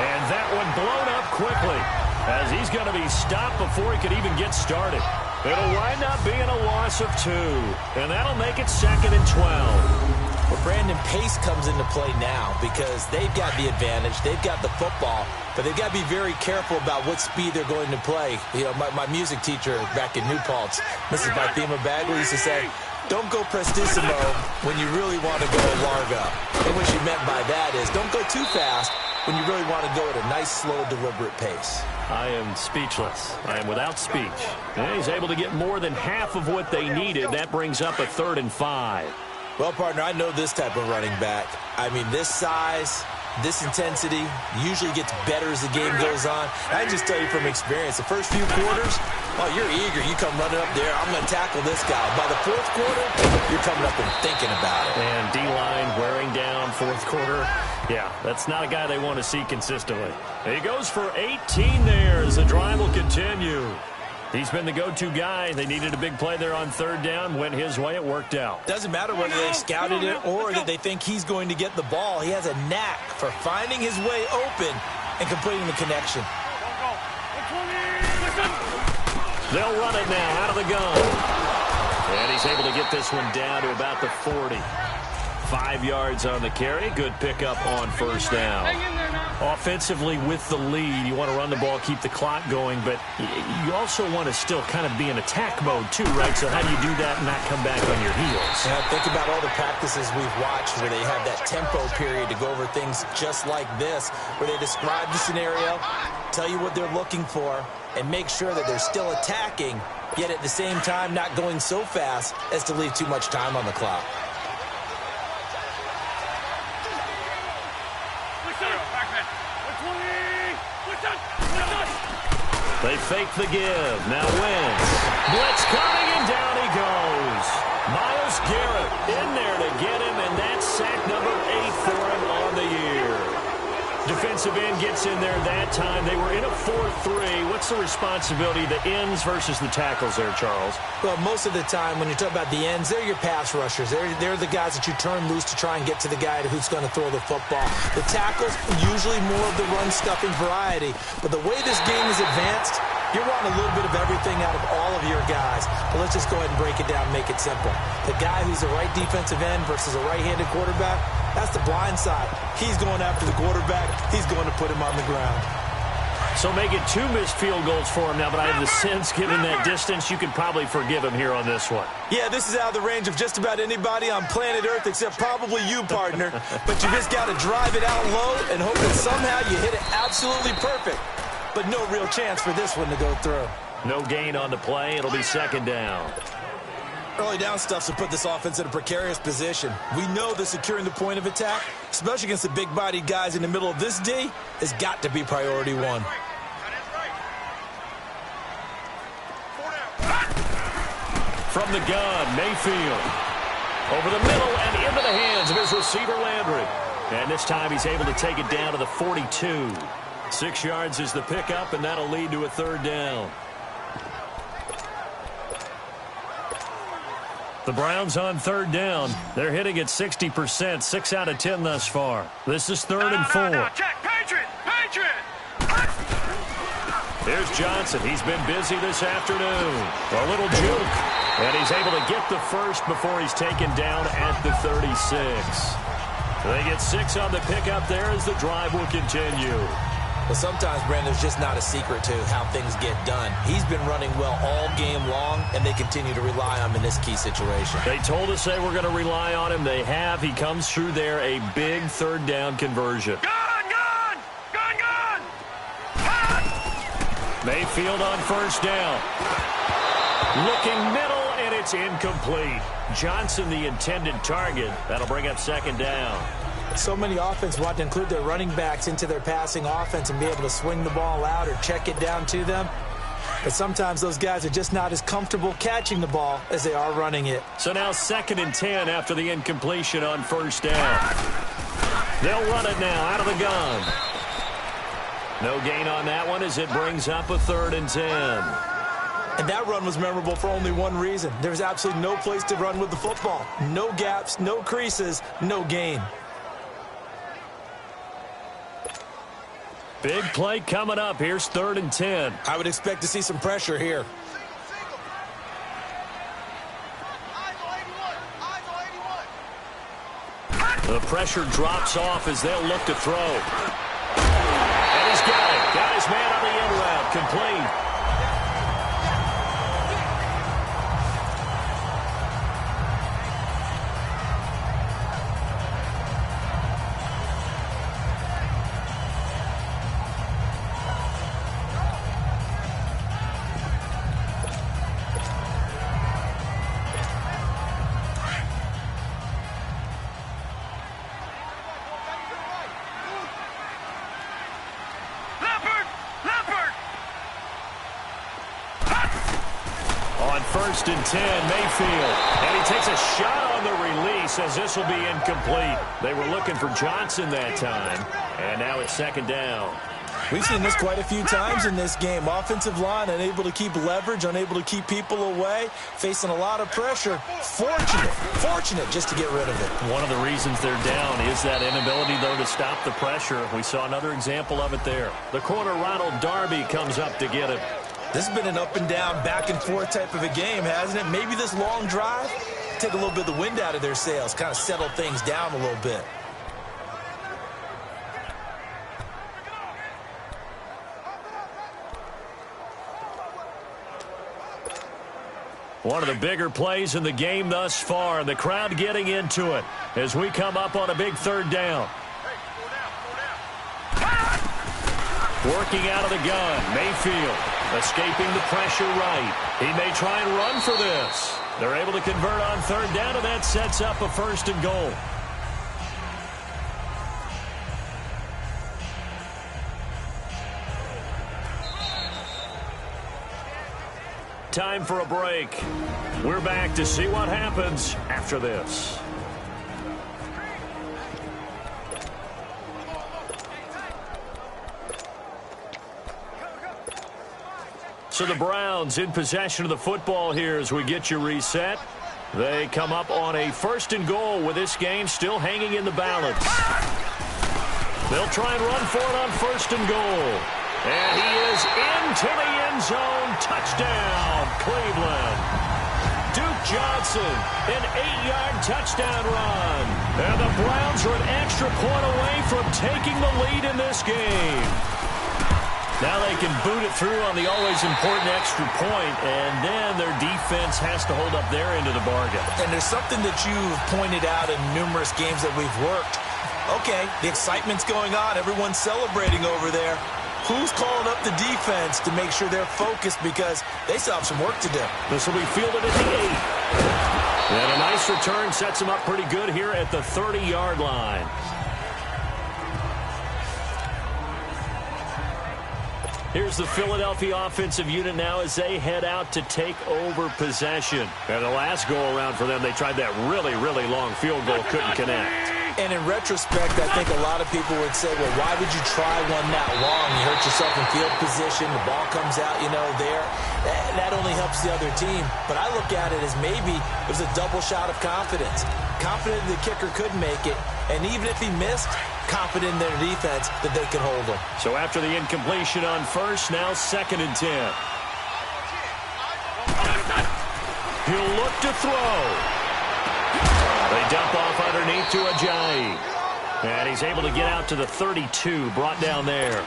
And that one blown up quickly as he's going to be stopped before he could even get started. It'll wind up being a loss of 2. And that'll make it 2nd and 12. Well, Brandon, pace comes into play now because they've got the advantage. They've got the football, but they've got to be very careful about what speed they're going to play. You know, my music teacher back in New Paltz, Mrs. Bythema Bagley, used to say, don't go prestissimo when you really want to go largo. And what she meant by that is don't go too fast when you really want to go at a nice, slow, deliberate pace. I am speechless. I am without speech. And he's able to get more than half of what they needed. That brings up a 3rd and 5. Well, partner, I know this type of running back. I mean, this size, this intensity usually gets better as the game goes on. I can just tell you from experience, the first few quarters, oh, you're eager. You come running up there. I'm going to tackle this guy. By the 4th quarter, you're coming up and thinking about it. And D-line wearing down 4th quarter. Yeah, that's not a guy they want to see consistently. He goes for 18 there as the drive will continue. He's been the go-to guy. They needed a big play there on 3rd down. Went his way. It worked out. Doesn't matter whether they scouted it or that they think he's going to get the ball. He has a knack for finding his way open and completing the connection. They'll run it now out of the gun. And he's able to get this one down to about the 40. 5 yards on the carry. Good pickup on first down. Offensively, with the lead, you want to run the ball, keep the clock going, but you also want to still kind of be in attack mode too, right? So how do you do that and not come back on your heels? Yeah, think about all the practices we've watched where they have that tempo period to go over things just like this, where they describe the scenario, tell you what they're looking for, and make sure that they're still attacking, yet at the same time not going so fast as to leave too much time on the clock. They fake the give. Now Wentz. Blitz coming, and down he goes. Myles Garrett in there to get him, and that's sack number 8 for him on the year. Defensive end gets in there that time. They were in a 4-3. What's the responsibility, the ends versus the tackles there, Charles? Well, most of the time when you talk about the ends, they're your pass rushers. They're the guys that you turn loose to try and get to the guy who's going to throw the football. The tackles, usually more of the run-stuffing variety. But the way this game is advanced, you're wanting a little bit of everything out of all of your guys. But let's just go ahead and break it down and make it simple. The guy who's the right defensive end versus a right-handed quarterback, that's the blind side. He's going after the quarterback. He's going to put him on the ground. So making 2 missed field goals for him now, but I have the sense, given that distance, you could probably forgive him here on this one. Yeah, this is out of the range of just about anybody on planet Earth except probably you, partner. But you just got to drive it out low and hope that somehow you hit it absolutely perfect. But no real chance for this one to go through. No gain on the play. It'll be second down. Early down stuff to put this offense in a precarious position. We know that securing the point of attack, especially against the big-bodied guys in the middle of this D, has got to be priority 1. From the gun, Mayfield. Over the middle and into the hands of his receiver, Landry. And this time he's able to take it down to the 42. 6 yards is the pickup, and that'll lead to a third down. The Browns on third down. They're hitting at 60%, 6 out of 10 thus far. This is 3rd and 4. Check, Patriot! Here's Johnson. He's been busy this afternoon. A little juke. And he's able to get the first before he's taken down at the 36. They get 6 on the pickup there as the drive will continue. Well, sometimes, Brandon, there's just not a secret to how things get done. He's been running well all game long, and they continue to rely on him in this key situation. They told us they were going to rely on him. They have. He comes through there, a big third down conversion. Gun! Mayfield on first down. Looking middle, and it's incomplete. Johnson, the intended target. That'll bring up second down. So many offenses want to include their running backs into their passing offense and be able to swing the ball out or check it down to them. But sometimes those guys are just not as comfortable catching the ball as they are running it. So now 2nd and 10 after the incompletion on first down. They'll run it now out of the gun. No gain on that one as it brings up a 3rd and 10. And that run was memorable for only one reason. There's absolutely no place to run with the football. No gaps, no creases, no gain. Big play coming up. Here's 3rd and 10. I would expect to see some pressure here. The pressure drops off as they'll look to throw. And he's got it. Got his man on the in route. Complete. First and 10, Mayfield. And he takes a shot on the release as this will be incomplete. They were looking for Johnson that time. And now it's second down. We've seen this quite a few times in this game. Offensive line unable to keep leverage, unable to keep people away, facing a lot of pressure. Fortunate just to get rid of it. One of the reasons they're down is that inability, though, to stop the pressure. We saw another example of it there. The corner, Ronald Darby, comes up to get him. This has been an up and down, back and forth type of a game, hasn't it? Maybe this long drive take a little bit of the wind out of their sails, kind of settle things down a little bit. One of the bigger plays in the game thus far, and the crowd getting into it as we come up on a big third down. Working out of the gun, Mayfield escaping the pressure right. He may try and run for this. They're able to convert on third down, and that sets up a 1st and goal. Time for a break. We're back to see what happens after this. So the Browns in possession of the football here as we get you reset. They come up on a 1st and goal with this game still hanging in the balance. They'll try and run for it on 1st and goal. And he is into the end zone. Touchdown, Cleveland. Duke Johnson, an 8-yard touchdown run. And the Browns are an extra point away from taking the lead in this game. Now they can boot it through on the always important extra point, and then their defense has to hold up their end of the bargain. And there's something that you've pointed out in numerous games that we've worked. Okay, the excitement's going on. Everyone's celebrating over there. Who's calling up the defense to make sure they're focused because they still have some work to do? This will be fielded at the 8. And a nice return sets them up pretty good here at the 30-yard line. Here's the Philadelphia offensive unit now as they head out to take over possession. And the last go-around for them, they tried that really, really long field goal, couldn't connect. And in retrospect, I think a lot of people would say, well, why would you try one that long? You hurt yourself in field position. The ball comes out, there. That only helps the other team. But I look at it as maybe it was a double shot of confidence. Confident the kicker could make it. And even if he missed, confident in their defense that they can hold him. So after the incompletion on 1st, now 2nd and 10. He'll look to throw. They dump off underneath to Ajayi. And he's able to get out to the 32, brought down there.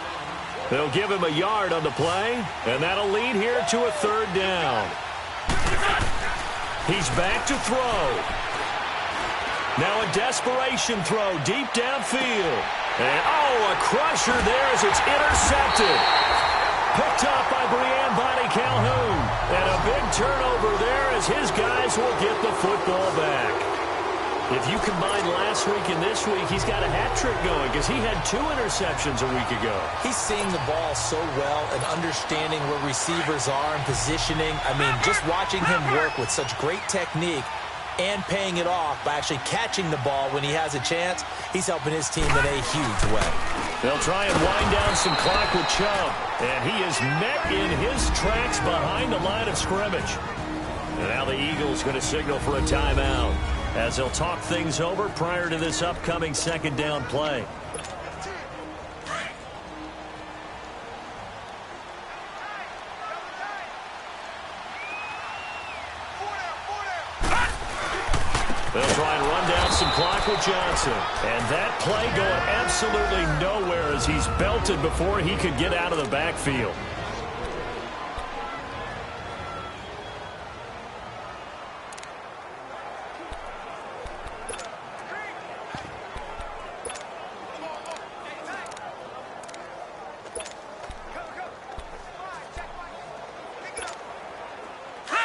They'll give him a yard on the play, and that'll lead here to a 3rd down. He's back to throw. Now a desperation throw deep downfield. And, a crusher there as it's intercepted. Picked up by Breanne Bonnie Calhoun. And a big turnover there as his guys will get the football back. If you combine last week and this week, he's got a hat trick going because he had 2 interceptions a week ago. He's seeing the ball so well and understanding where receivers are and positioning. I mean, just watching him work with such great technique and paying it off by actually catching the ball when he has a chance, he's helping his team in a huge way. They'll try and wind down some clock with Chubb, and he is met in his tracks behind the line of scrimmage. And now the Eagles going to signal for a timeout as they'll talk things over prior to this upcoming 2nd down play. They'll try and run down some clock with Johnson. And that play going absolutely nowhere as he's belted before he could get out of the backfield.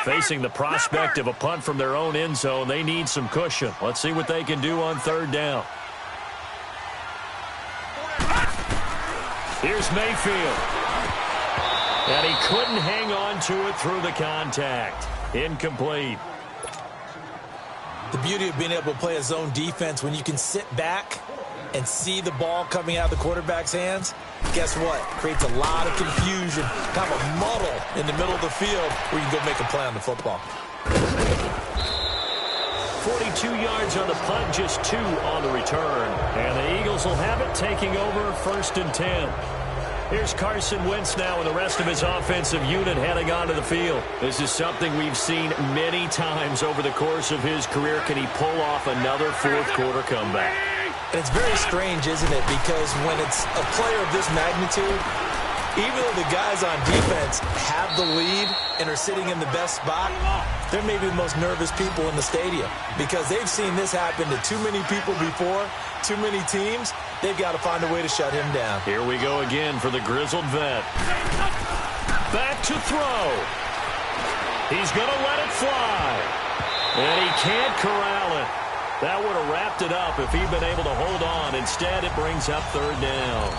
Facing the prospect of a punt from their own end zone, they need some cushion. Let's see what they can do on 3rd down. Here's Mayfield. And he couldn't hang on to it through the contact. Incomplete. The beauty of being able to play a zone defense when you can sit back and see the ball coming out of the quarterback's hands, guess what? Creates a lot of confusion, kind of a muddle in the middle of the field where you can go make a play on the football. 42 yards on the punt, just 2 on the return. And the Eagles will have it, taking over 1st and 10. Here's Carson Wentz now with the rest of his offensive unit heading onto the field. This is something we've seen many times over the course of his career. Can he pull off another fourth-quarter comeback? And it's very strange, isn't it? Because when it's a player of this magnitude, even though the guys on defense have the lead and are sitting in the best spot, they're maybe the most nervous people in the stadium because they've seen this happen to too many people before, too many teams. They've got to find a way to shut him down. Here we go again for the grizzled vet. Back to throw. He's going to let it fly. And he can't corral it. That would have wrapped it up if he'd been able to hold on. Instead, it brings up third down.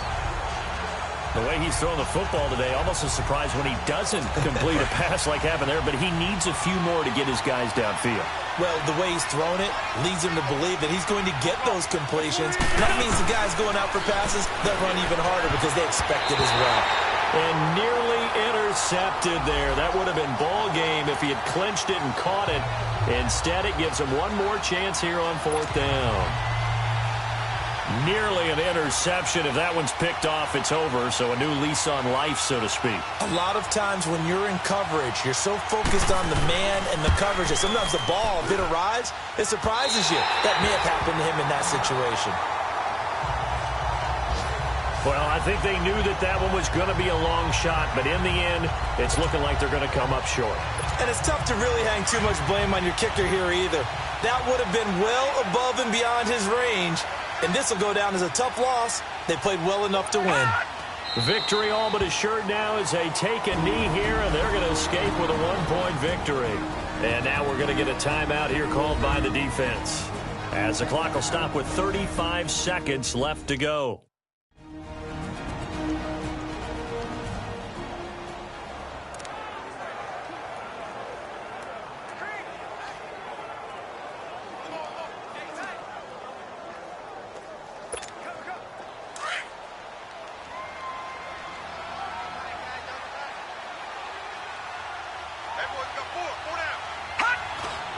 The way he's throwing the football today, almost a surprise when he doesn't complete a pass like happened there, but he needs a few more to get his guys downfield. Well, the way he's thrown it leads him to believe that he's going to get those completions. That means the guys going out for passes, they'll run even harder because they expect it as well. And nearly intercepted there. That would have been ball game if he had clinched it and caught it. Instead, it gives him one more chance here on fourth down. Nearly an interception. If that one's picked off, it's over. So a new lease on life, so to speak. A lot of times when you're in coverage, you're so focused on the man and the coverage that sometimes the ball, if it arrives, it surprises you. That may have happened to him in that situation. Well, I think they knew that that one was going to be a long shot, but in the end, it's looking like they're going to come up short. And it's tough to really hang too much blame on your kicker here either. That would have been well above and beyond his range. And this will go down as a tough loss. They played well enough to win. Victory all but assured now as they take a knee here, and they're going to escape with a one-point victory. And now we're going to get a timeout here called by the defense, as the clock will stop with 35 seconds left to go.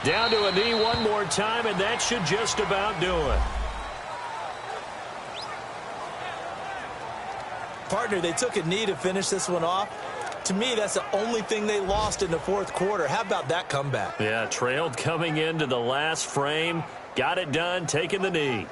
Down to a knee one more time, and that should just about do it. Partner, they took a knee to finish this one off. To me, that's the only thing they lost in the fourth quarter. How about that comeback? Yeah, trailed coming into the last frame. Got it done, taking the knee.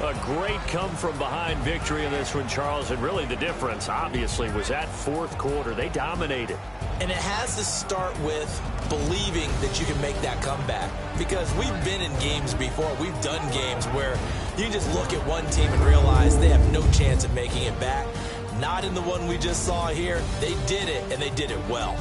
A great come-from-behind victory in this one, Charles, and really the difference, obviously, was that fourth quarter. They dominated. And it has to start with believing that you can make that comeback. Because we've been in games before. We've done games where you just look at one team and realize they have no chance of making it back. Not in the one we just saw here. They did it, and they did it well.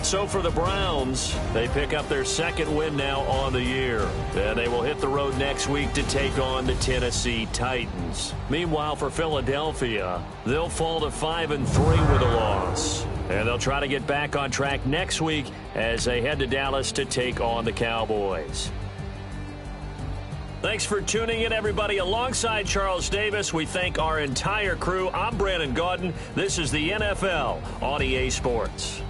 So for the Browns, they pick up their second win now on the year. And they will hit the road next week to take on the Tennessee Titans. Meanwhile, for Philadelphia, they'll fall to 5-3 with a loss. And they'll try to get back on track next week as they head to Dallas to take on the Cowboys. Thanks for tuning in, everybody. Alongside Charles Davis, we thank our entire crew. I'm Brandon Gaudin. This is the NFL on EA Sports.